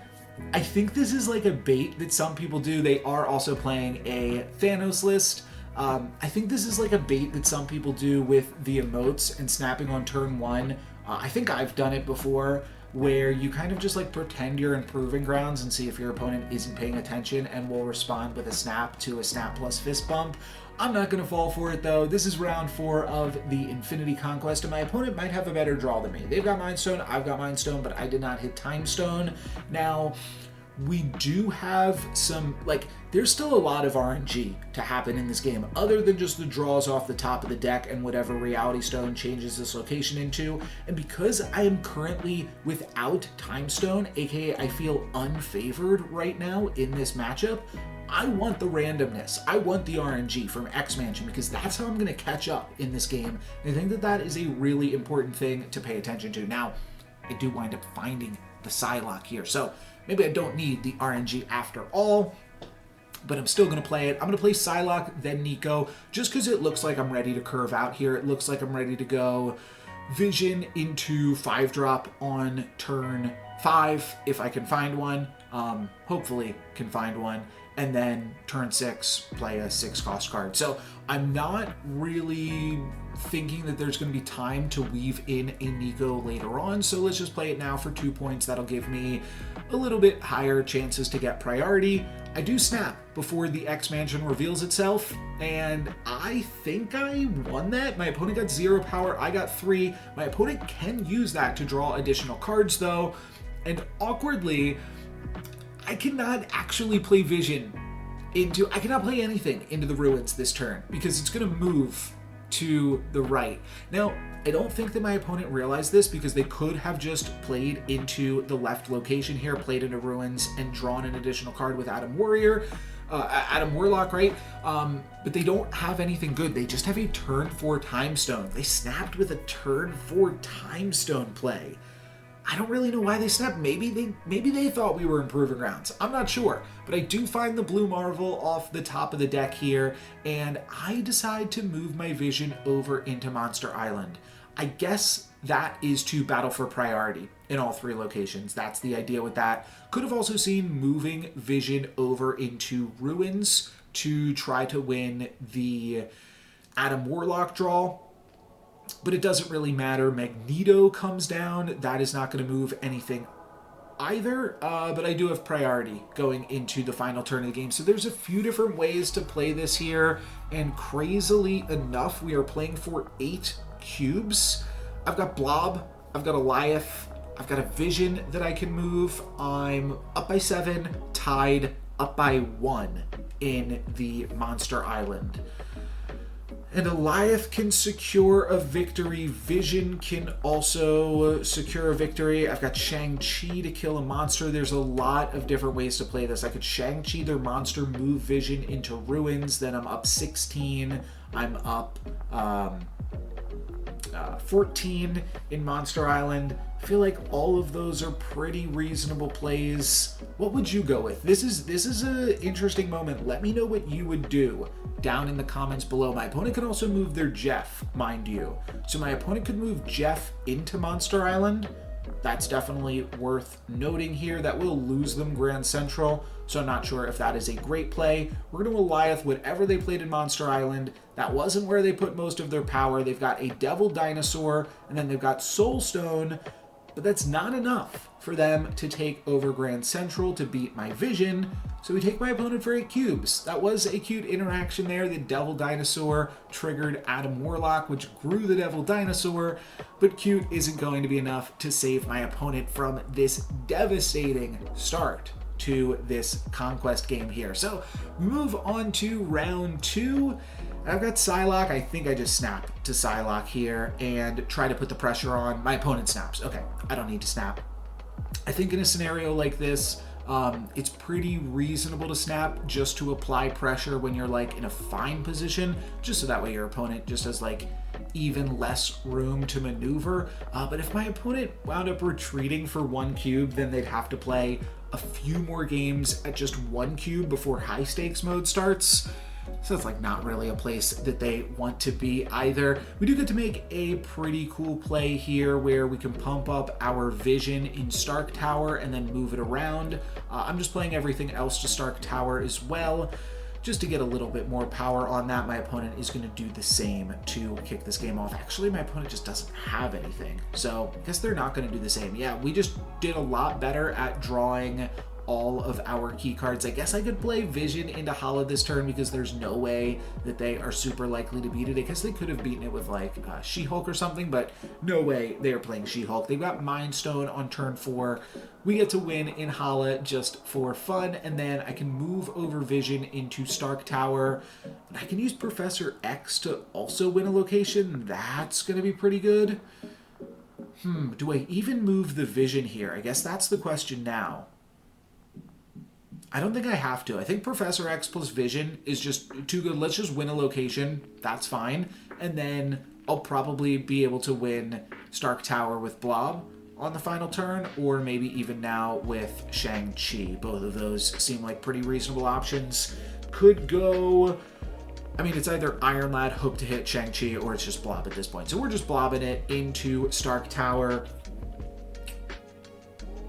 I think this is like a bait that some people do. They are also playing a Thanos list. I think this is like a bait that some people do with the emotes and snapping on turn 1. I think I've done it before, where you kind of just like pretend you're in Proving Grounds and see if your opponent isn't paying attention and will respond with a snap to a snap plus fist bump. I'm not going to fall for it though. This is round 4 of the Infinity Conquest, and my opponent might have a better draw than me. They've got Mind Stone, I've got Mind Stone, but I did not hit Time Stone. Now, we do have some, like, there's still a lot of RNG to happen in this game, other than just the draws off the top of the deck and whatever Reality Stone changes this location into. And because I am currently without Time Stone, aka I feel unfavored right now in this matchup, I want the randomness. I want the RNG from X-Mansion, because that's how I'm going to catch up in this game. And I think that that is a really important thing to pay attention to. Now, I do wind up finding the Psylocke here, so maybe I don't need the RNG after all, but I'm still going to play it. I'm going to play Psylocke, then Nico, just because it looks like I'm ready to curve out here. It looks like I'm ready to go Vision into 5-drop on turn 5, if I can find one. Hopefully can find one. And then turn 6, play a 6-cost card. So I'm not really thinking that there's going to be time to weave in a Nico later on. So let's just play it now for 2 points. That'll give me a little bit higher chances to get priority. I do snap before the X-Mansion reveals itself, and I think I won that. My opponent got 0 power, I got 3. My opponent can use that to draw additional cards though, and awkwardly, I cannot actually play Vision into, I cannot play anything into the Ruins this turn because it's going to move to the right. Now, I don't think that my opponent realized this because they could have just played into the left location here, played into Ruins, and drawn an additional card with Adam Warlock, right? But they don't have anything good. They just have a turn 4 Time Stone. They snapped with a turn 4 Time Stone play. I don't really know why they snapped. Maybe they thought we were in Proving Grounds. I'm not sure. But I do find the blue marvel off the top of the deck here, and I decide to move my Vision over into Monster Island. I guess that is to battle for priority in all 3 locations. That's the idea with that. Could have also seen moving Vision over into Ruins to try to win the Adam Warlock draw. But it doesn't really matter. Magneto comes down. That is not going to move anything either. But I do have priority going into the final turn of the game. So there's a few different ways to play this here. And crazily enough, we are playing for 8 cubes. I've got Blob. I've got Alioth. I've got a Vision that I can move. I'm up by 7. tied up by 1 in the Monster Island. And Alioth can secure a victory. Vision can also secure a victory. I've got Shang-Chi to kill a monster. There's a lot of different ways to play this. I could Shang-Chi their monster, move Vision into ruins. Then I'm up 16. I'm up 14 in Monster Island. I feel like all of those are pretty reasonable plays. What would you go with? This is an interesting moment. Let me know what you would do down in the comments below. My opponent could also move their Jeff, mind you. So my opponent could move Jeff into Monster Island. That's definitely worth noting here. That will lose them Grand Central, so I'm not sure if that is a great play. We're going to Alioth whatever they played in Monster Island. That wasn't where they put most of their power. They've got a Devil Dinosaur, and then they've got Soul Stone, but that's not enough for them to take over Grand Central to beat my Vision. So we take my opponent for 8 cubes. That was a cute interaction there. The Devil Dinosaur triggered Adam Warlock, which grew the Devil Dinosaur, but cute isn't going to be enough to save my opponent from this devastating start to this Conquest game here. So move on to round 2. I've got Psylocke. I think I just snap to Psylocke here and try to put the pressure on. My opponent snaps. Okay, I don't need to snap. I think in a scenario like this, it's pretty reasonable to snap just to apply pressure when you're like in a fine position, just so that way your opponent just has like even less room to maneuver. But if my opponent wound up retreating for 1 cube, then they'd have to play a few more games at just 1 cube before high stakes mode starts. So it's like not really a place that they want to be either. We do get to make a pretty cool play here where we can pump up our Vision in Stark Tower and then move it around. I'm just playing everything else to Stark Tower as well, just to get a little bit more power on that. My opponent is going to do the same to kick this game off. Actually, my opponent just doesn't have anything, so I guess they're not going to do the same. Yeah, we just did a lot better at drawing all of our key cards. I guess I could play Vision into Hala this turn because there's no way that they are super likely to beat it. I guess they could have beaten it with like She-Hulk or something, but no way they are playing She-Hulk. They've got Mind Stone on turn 4. We get to win in Hala just for fun, and then I can move over Vision into Stark Tower. I can use Professor X to also win a location. That's going to be pretty good. Do I even move the Vision here? I guess that's the question now. I don't think I have to. I think Professor X plus Vision is just too good. Let's just win a location. That's fine. And then I'll probably be able to win Stark Tower with Blob on the final turn, or maybe even now with Shang-Chi. Both of those seem like pretty reasonable options. Could go... I mean, it's either Iron Lad, hope to hit Shang-Chi, or it's just Blob at this point. So we're just blobbing it into Stark Tower.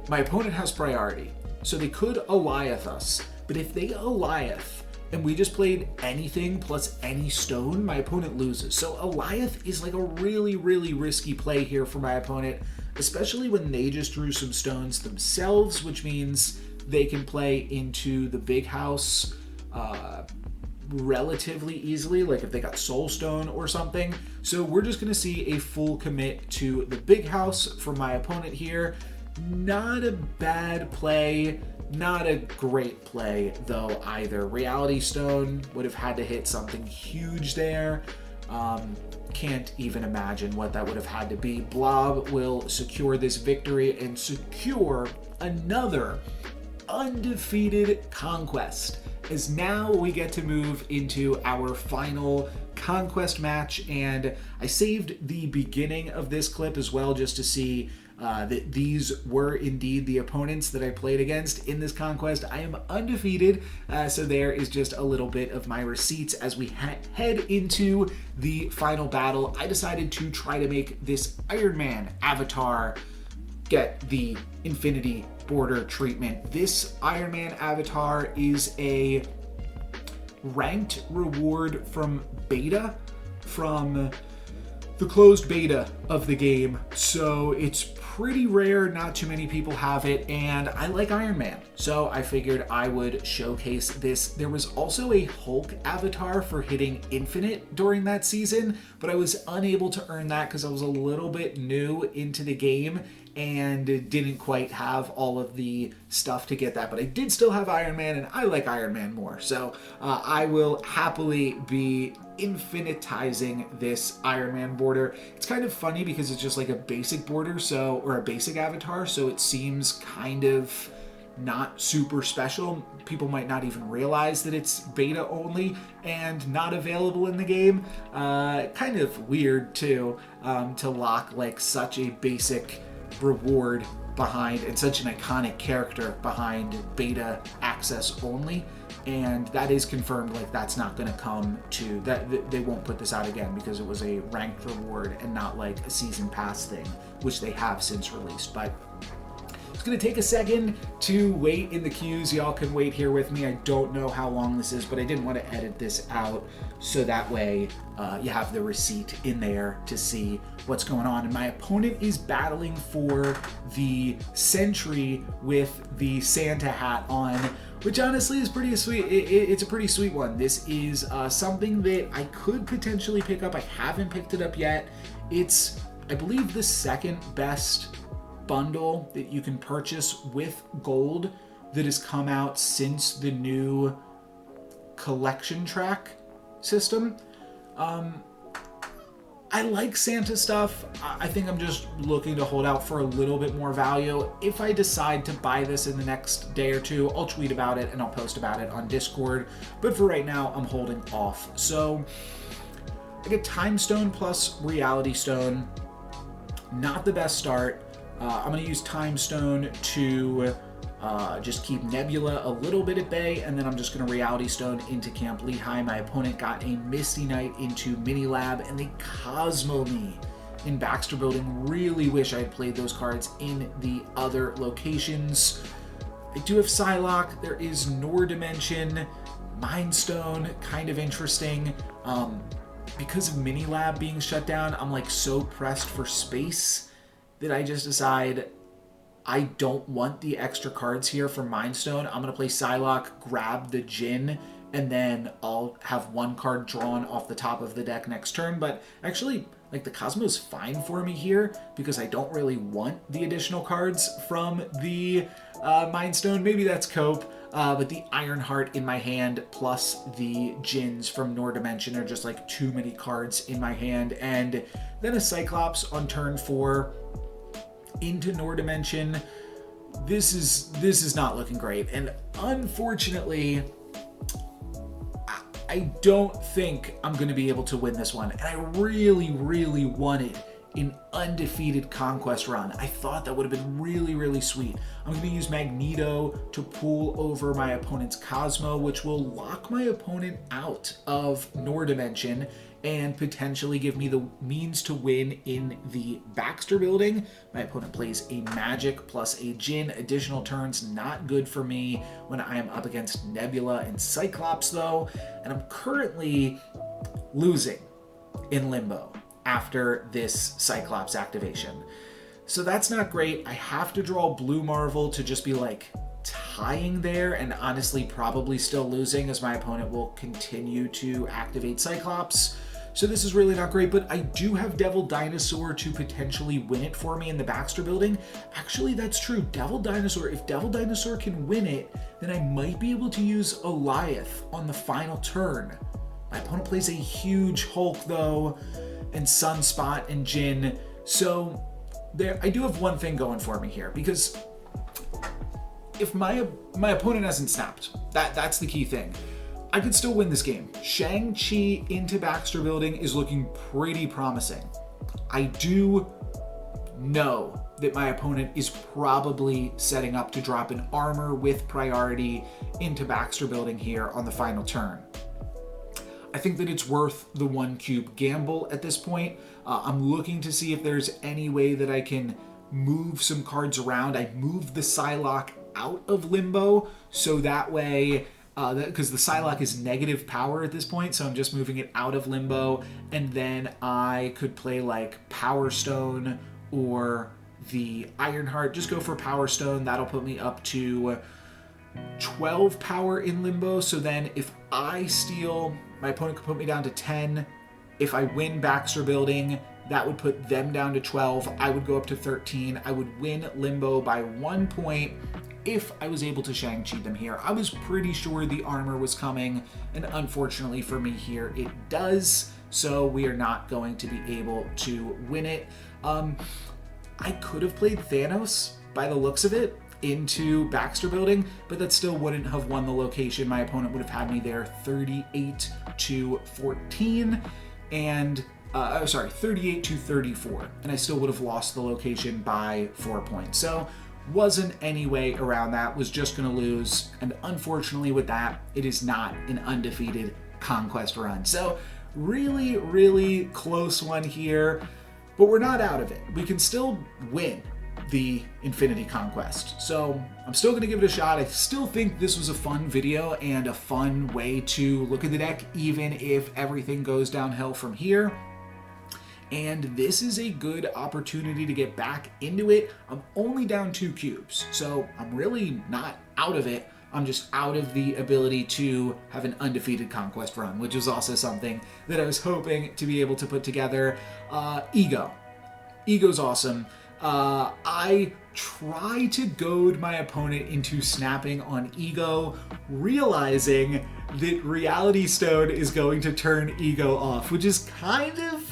My opponent has priority, so they could Alioth us. But if they Alioth and we just played anything plus any stone, my opponent loses. So Alioth is like a really, really risky play here for my opponent, especially when they just drew some stones themselves, which means they can play into the big house relatively easily, like if they got Soul Stone or something. So we're just going to see a full commit to the big house for my opponent here. Not a bad play, not a great play though either. Reality Stone would have had to hit something huge there. Can't even imagine what that would have had to be. Blob will secure this victory and secure another undefeated conquest, as now we get to move into our final conquest match. And I saved the beginning of this clip as well just to see that these were indeed the opponents that I played against in this conquest. I am undefeated, so there is just a little bit of my receipts as we head into the final battle. I decided to try to make this Iron Man avatar get the Infinity Border treatment. This Iron Man avatar is a ranked reward from beta, from the closed beta of the game, so it's pretty rare. Not too many people have it, and I like Iron Man, so I figured I would showcase this. There was also a Hulk avatar for hitting Infinite during that season, but I was unable to earn that because I was a little bit new into the game and didn't quite have all of the stuff to get that. But I did still have Iron Man, and I like Iron Man more, so I will happily be infinitizing this Iron Man border. It's kind of funny because it's just like a basic border, so, or a basic avatar, so it seems kind of not super special. People might not even realize that it's beta only and not available in the game. Kind of weird too, to lock like such a basic reward behind and such an iconic character behind beta access only. And that is confirmed, like that's not going to come to that. They won't put this out again because it was a ranked reward and not like a season pass thing, which they have since released. But it's going to take a second to wait in the queues. Y'all can wait here with me. I don't know how long this is, but I didn't want to edit this out so that way you have the receipt in there to see what's going on. And my opponent is battling for the Sentry with the Santa hat on, which honestly is pretty sweet. It's a pretty sweet one. This is something that I could potentially pick up. I haven't picked it up yet. It's, I believe, the second best bundle that you can purchase with gold that has come out since the new collection track system. I like Santa stuff. I think I'm just looking to hold out for a little bit more value. If I decide to buy this in the next day or two, I'll tweet about it and I'll post about it on Discord. But for right now, I'm holding off. So I get Time Stone plus Reality Stone. Not the best start. I'm going to use Time Stone to just keep Nebula a little bit at bay, and then I'm just going to Reality Stone into Camp Lehigh. My opponent got a Misty Knight into Mini Lab, and they Cosmo me in Baxter Building. Really wish I had played those cards in the other locations. I do have Psylocke. There is Nor Dimension, Mind Stone, kind of interesting. Because of Mini Lab being shut down, I'm like so pressed for space that I just decide I don't want the extra cards here for Mind Stone. I'm going to play Psylocke, grab the Jin, and then I'll have one card drawn off the top of the deck next turn. But actually, like, the Cosmo's fine for me here because I don't really want the additional cards from the Mind Stone. Maybe that's cope. But the Ironheart in my hand plus the Jins from Nor Dimension are just like too many cards in my hand. And then a Cyclops on turn 4 into Nor Dimension. This is not looking great. And unfortunately, I don't think I'm going to be able to win this one. And I really, really wanted an undefeated conquest run. I thought that would have been really, really sweet. I'm going to use Magneto to pull over my opponent's Cosmo, which will lock my opponent out of Nor Dimension and potentially give me the means to win in the Baxter Building. My opponent plays a Magic plus a Jin. Additional turns, not good for me when I am up against Nebula and Cyclops though. And I'm currently losing in Limbo after this Cyclops activation. So that's not great. I have to draw Blue Marvel to just be like tying there, and honestly probably still losing as my opponent will continue to activate Cyclops. So this is really not great, but I do have Devil Dinosaur to potentially win it for me in the Baxter Building. Actually, that's true. Devil Dinosaur, if Devil Dinosaur can win it, then I might be able to use Alioth on the final turn. My opponent plays a huge Hulk though, and Sunspot and Jin. So there, I do have one thing going for me here, because if my opponent hasn't snapped, that's the key thing. I could still win this game. Shang-Chi into Baxter Building is looking pretty promising. I do know that my opponent is probably setting up to drop an armor with priority into Baxter Building here on the final turn. I think that it's worth the 1 cube gamble at this point. I'm looking to see if there's any way that I can move some cards around. I moved the Psylocke out of Limbo, so that way because the Psylocke is negative power at this point, so I'm just moving it out of limbo, and then I could play like Power Stone or the Ironheart. Just go for Power Stone. That'll put me up to 12 power in limbo. So then if I steal, my opponent could put me down to 10. If I win Baxter Building, that would put them down to 12. I would go up to 13. I would win limbo by 1 point if I was able to Shang-Chi them here. I was pretty sure the armor was coming, and unfortunately for me here, it does. So we are not going to be able to win it. I could have played Thanos, by the looks of it, into Baxter Building, but that still wouldn't have won the location. My opponent would have had me there 38-14, and 38-34, and I still would have lost the location by 4 points. So wasn't any way around that, was just going to lose, and unfortunately with that, it is not an undefeated conquest run. So really, really close one here, but we're not out of it. We can still win the Infinity Conquest. So I'm still going to give it a shot. I still think this was a fun video and a fun way to look at the deck, even if everything goes downhill from here. And this is a good opportunity to get back into it. I'm only down 2 cubes, so I'm really not out of it. I'm just out of the ability to have an undefeated conquest run, which is also something that I was hoping to be able to put together. Ego's awesome. I try to goad my opponent into snapping on Ego, realizing that Reality Stone is going to turn Ego off, which is kind of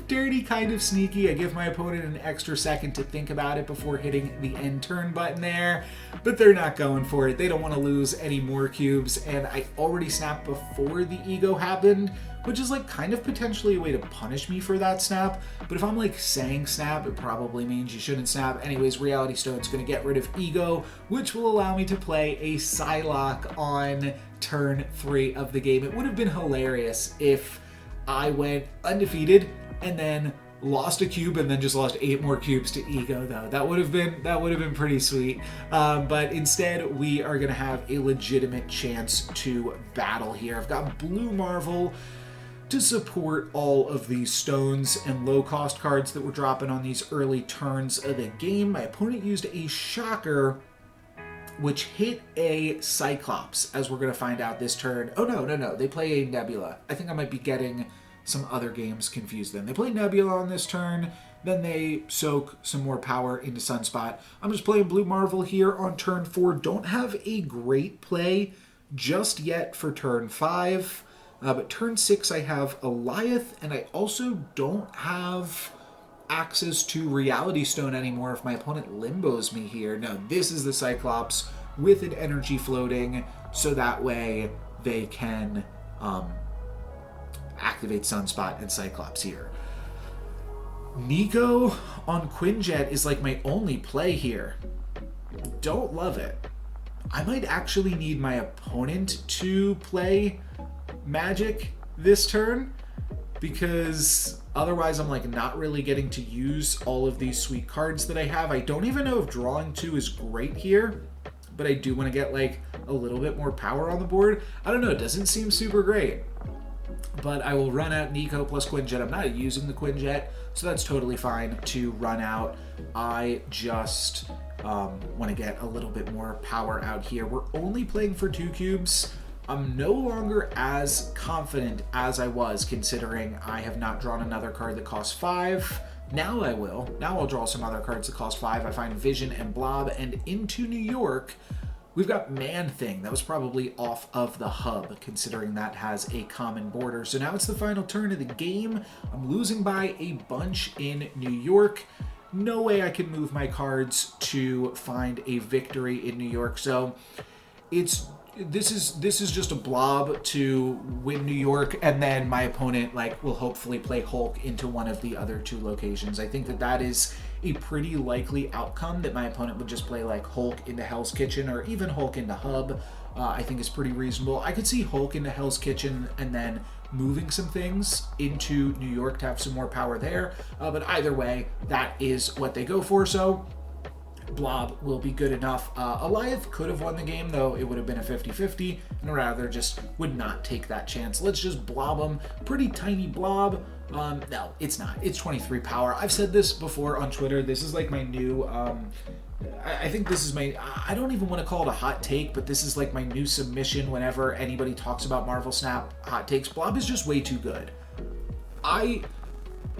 dirty, kind of sneaky. I give my opponent an extra second to think about it before hitting the end turn button there, but they're not going for it. They don't want to lose any more cubes, and I already snapped before the Ego happened, which is like kind of potentially a way to punish me for that snap. But if I'm like saying snap, it probably means you shouldn't snap. Anyways, Reality Stone's going to get rid of Ego, which will allow me to play a Psylocke on turn 3 of the game. It would have been hilarious if I went undefeated and then lost a cube and then just lost 8 more cubes to Ego, though. That would have been pretty sweet. But instead, we are going to have a legitimate chance to battle here. I've got Blue Marvel to support all of these stones and low-cost cards that were dropping on these early turns of the game. My opponent used a Shocker, which hit a Cyclops, as we're going to find out this turn. Oh, no. They play a Nebula. I think I might be getting some other games confused then. They play Nebula on this turn, then they soak some more power into Sunspot. I'm just playing Blue Marvel here on turn 4. Don't have a great play just yet for turn 5. But turn 6, I have Alioth, and I also don't have access to Reality Stone anymore if my opponent limbos me here. No, this is the Cyclops with an energy floating, so that way they can activate Sunspot and Cyclops here. Nico on Quinjet is like my only play here. Don't love it. I might actually need my opponent to play Magic this turn, because otherwise I'm like not really getting to use all of these sweet cards that I have. I don't even know if drawing 2 is great here, but I do want to get like a little bit more power on the board. I don't know, it doesn't seem super great, but I will run out Nico plus Quinjet. I'm not using the Quinjet, so that's totally fine to run out. I just want to get a little bit more power out here. We're only playing for 2 cubes. I'm no longer as confident as I was, considering I have not drawn another card that costs 5. Now I will. Now I'll draw some other cards that cost 5. I find Vision and Blob, and into New York, we've got Man-Thing. That was probably off of the hub, considering that has a common border. So now it's the final turn of the game. I'm losing by a bunch in New York. No way I can move my cards to find a victory in New York. So this is just a blob to win New York, and then my opponent will hopefully play Hulk into one of the other 2 locations. I think that is a pretty likely outcome, that my opponent would just play Hulk into Hell's Kitchen or even Hulk into Hub. I think is pretty reasonable. I could see Hulk into Hell's Kitchen and then moving some things into New York to have some more power there. But either way, that is what they go for. So Blob will be good enough. Alioth could have won the game, though it would have been a 50-50, and rather just would not take that chance. Let's just blob him. Pretty tiny blob. No, it's not. It's 23 power. I've said this before on Twitter. This is like my new, I think this is my, I don't even want to call it a hot take, but this is like my new submission whenever anybody talks about Marvel Snap hot takes. Blob is just way too good.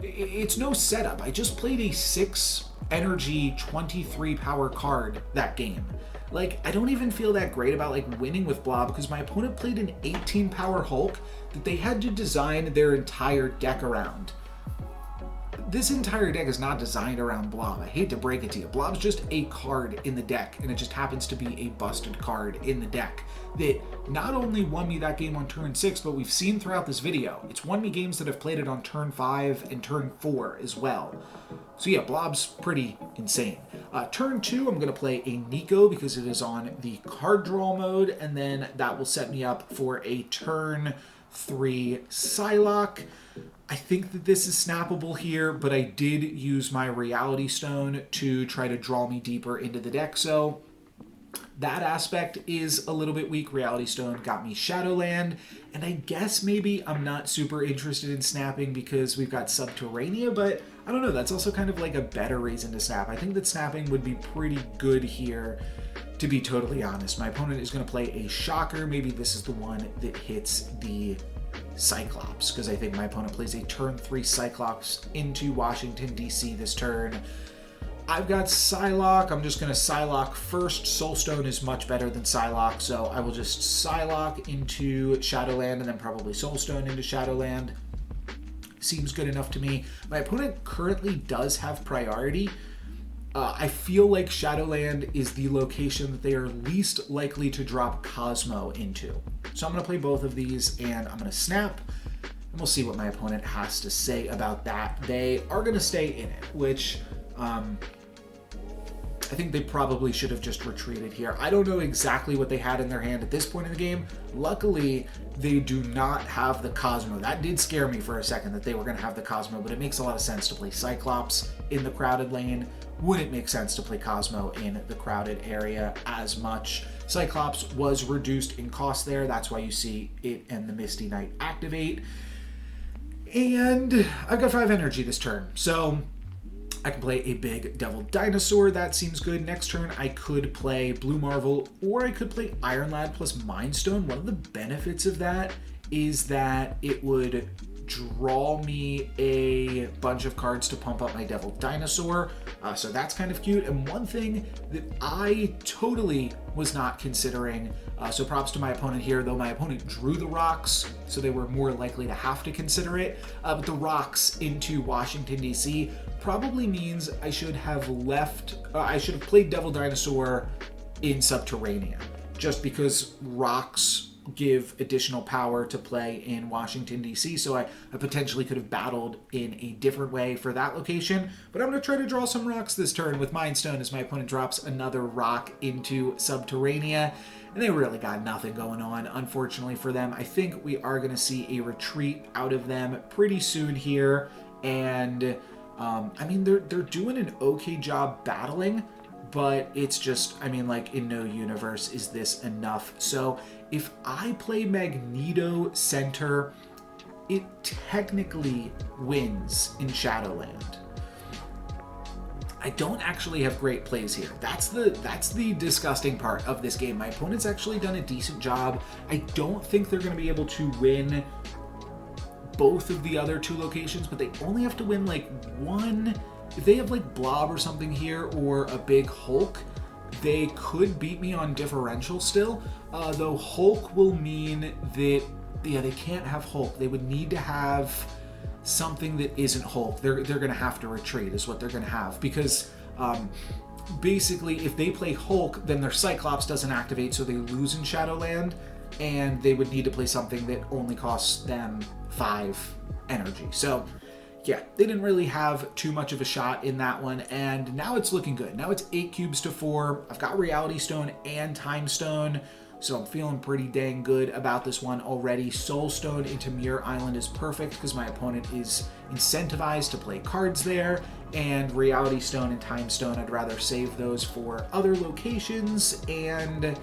It's no setup. I just played a 6 energy 23 power card that game. Like, I don't even feel that great about like winning with Blob because my opponent played an 18 power Hulk that they had to design their entire deck around. This entire deck is not designed around Blob. I hate to break it to you. Blob's just a card in the deck, and it just happens to be a busted card in the deck that not only won me that game on turn 6, but we've seen throughout this video. It's won me games that have played it on turn 5 and turn 4 as well. So yeah, Blob's pretty insane. Turn 2, I'm going to play a Nico because it is on the card draw mode, and then that will set me up for a turn 3 Psylocke. I think that this is snappable here, but I did use my Reality Stone to try to draw me deeper into the deck, so that aspect is a little bit weak. Reality Stone got me Shadowland, and I guess maybe I'm not super interested in snapping because we've got Subterranea, but I don't know, that's also kind of like a better reason to snap. I think that snapping would be pretty good here, to be totally honest. My opponent is going to play a Shocker. Maybe this is the one that hits the Cyclops, because I think my opponent plays a turn 3 Cyclops into Washington, D.C. this turn. I've got Psylocke. I'm just going to Psylocke first. Soulstone is much better than Psylocke, so I will just Psylocke into Shadowland and then probably Soulstone into Shadowland. Seems good enough to me. My opponent currently does have priority. I feel like Shadowland is the location that they are least likely to drop Cosmo into. So I'm going to play both of these, and I'm going to snap, and we'll see what my opponent has to say about that. They are going to stay in it, which I think they probably should have just retreated here. I don't know exactly what they had in their hand at this point in the game. Luckily, they do not have the Cosmo. That did scare me for a second that they were going to have the Cosmo, but it makes a lot of sense to play Cyclops in the crowded lane. Wouldn't make sense to play Cosmo in the crowded area as much. Cyclops was reduced in cost there. That's why you see it and the Misty Knight activate. And I've got 5 energy this turn, so I can play a big Devil Dinosaur. That seems good. Next turn, I could play Blue Marvel, or I could play Iron Lad plus Mind Stone. One of the benefits of that is that it would draw me a bunch of cards to pump up my Devil Dinosaur. So that's kind of cute. And one thing that I totally was not considering, so props to my opponent here, though my opponent drew the rocks, so they were more likely to have to consider it. But the rocks into Washington, D.C. probably means I should have played Devil Dinosaur in Subterranea, just because rocks give additional power to play in Washington, D.C., so I potentially could have battled in a different way for that location, but I'm going to try to draw some rocks this turn with Mind Stone as my opponent drops another rock into Subterranea, and they really got nothing going on, unfortunately for them. I think we are going to see a retreat out of them pretty soon here, and I mean, they're doing an okay job battling, but it's just, I mean, like, in no universe is this enough. So if I play Magneto center, it technically wins in Shadowland. I don't actually have great plays here. That's the disgusting part of this game. My opponent's actually done a decent job. I don't think they're going to be able to win both of the other 2 locations, but they only have to win like one. If they have like Blob or something here, or a big Hulk, they could beat me on differential still, though Hulk will mean that, yeah, they can't have Hulk. They would need to have something that isn't Hulk. They're going to have to retreat is what they're going to have, because basically if they play Hulk, then their Cyclops doesn't activate, so they lose in Shadowland, and they would need to play something that only costs them 5 energy. So yeah, they didn't really have too much of a shot in that one, and now it's looking good. Now it's 8 cubes to 4. I've got Reality Stone and Time Stone, so I'm feeling pretty dang good about this one already. Soul Stone into Muir Island is perfect because my opponent is incentivized to play cards there, and Reality Stone and Time Stone, I'd rather save those for other locations and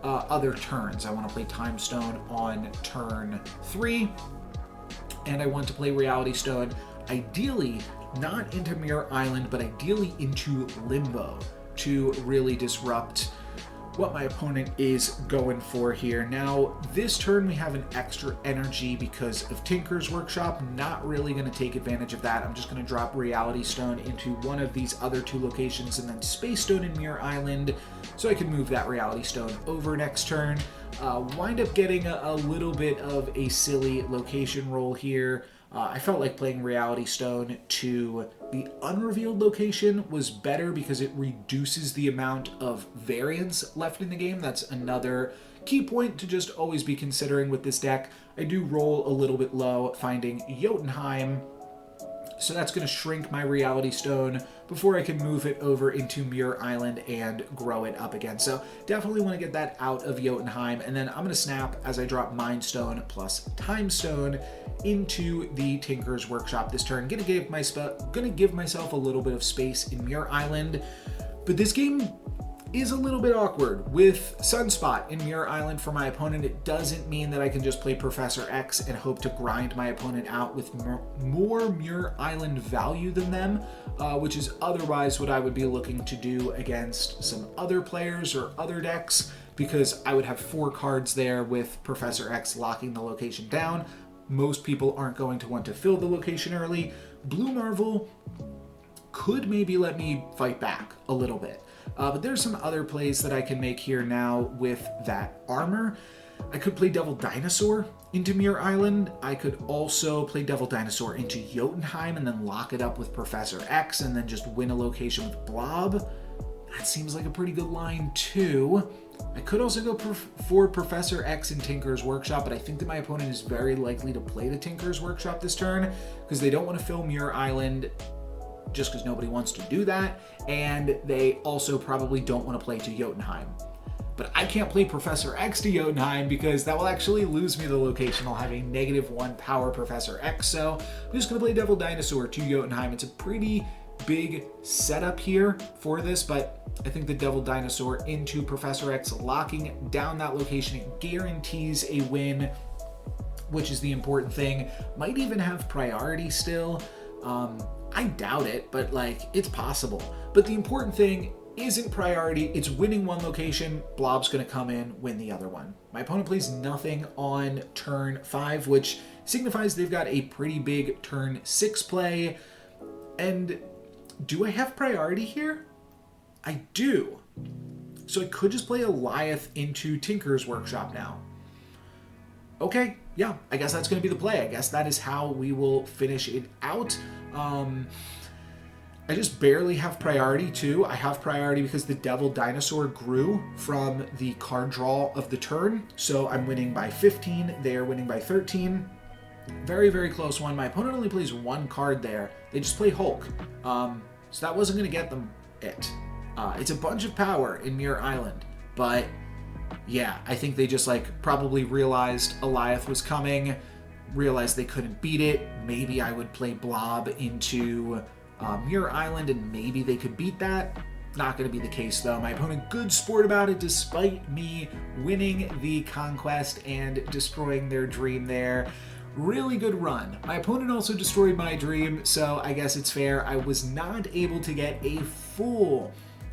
other turns. I want to play Time Stone on turn 3, and I want to play Reality Stone, ideally not into Muir Island, but ideally into Limbo to really disrupt what my opponent is going for here. Now, this turn we have an extra energy because of Tinker's Workshop. Not really going to take advantage of that. I'm just going to drop Reality Stone into one of these other 2 locations and then Space Stone in Muir Island so I can move that Reality Stone over next turn. Wind up getting a little bit of a silly location roll here. I felt like playing Reality Stone to the unrevealed location was better because it reduces the amount of variance left in the game. That's another key point to just always be considering with this deck. I do roll a little bit low finding Jotunheim, so that's going to shrink my Reality Stone before I can move it over into Muir Island and grow it up again. So definitely want to get that out of Jotunheim, and then I'm going to snap as I drop Mind Stone plus Time Stone into the Tinker's Workshop this turn. Gonna give myself a little bit of space in Muir Island, but this game is a little bit awkward with Sunspot in Muir Island for my opponent. It doesn't mean that I can just play Professor X and hope to grind my opponent out with more Muir Island value than them, which is otherwise what I would be looking to do against some other players or other decks, because I would have 4 cards there with Professor X locking the location down. Most people aren't going to want to fill the location early. Blue Marvel could maybe let me fight back a little bit. But there's some other plays that I can make here now with that armor. I could play Devil Dinosaur into Muir Island. I could also play Devil Dinosaur into Jotunheim and then lock it up with Professor X and then just win a location with Blob. That seems like a pretty good line too. I could also go for Professor X and Tinker's Workshop, but I think that my opponent is very likely to play the Tinker's Workshop this turn because they don't want to fill Muir Island just because nobody wants to do that, and they also probably don't want to play to Jotunheim. But I can't play Professor X to Jotunheim because that will actually lose me the location. I'll have a -1 power Professor X, so I'm just going to play Devil Dinosaur to Jotunheim. It's a pretty big setup here for this, but I think the Devil Dinosaur into Professor X locking down that location, it guarantees a win, which is the important thing. Might even have priority still. I doubt it, but like, it's possible. But the important thing isn't priority, it's winning one location. Blob's gonna come in, win the other one. My opponent plays nothing on turn 5, which signifies they've got a pretty big turn 6 play. And do I have priority here? I do. So I could just play Alioth into Tinker's Workshop now. Okay, yeah, I guess that's going to be the play. I guess that is how we will finish it out. I just barely have priority too. I have priority because the Devil Dinosaur grew from the card draw of the turn. So I'm winning by 15. They are winning by 13. Very, very close one. My opponent only plays 1 card there. They just play Hulk. So that wasn't going to get them it. It's a bunch of power in Muir Island. But yeah, I think they just like probably realized Alioth was coming, realized they couldn't beat it. Maybe I would play Blob into Muir Island and maybe they could beat that. Not going to be the case though. My opponent, good sport about it despite me winning the conquest and destroying their dream there. Really good run. My opponent also destroyed my dream, so I guess it's fair. I was not able to get a full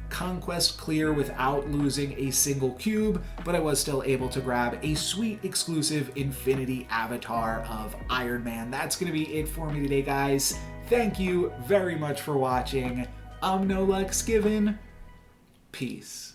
conquest clear without losing a single cube, but I was still able to grab a sweet exclusive Infinity avatar of Iron Man. That's going to be it for me today, guys. Thank you very much for watching. I'm NoLucksGiven. Peace.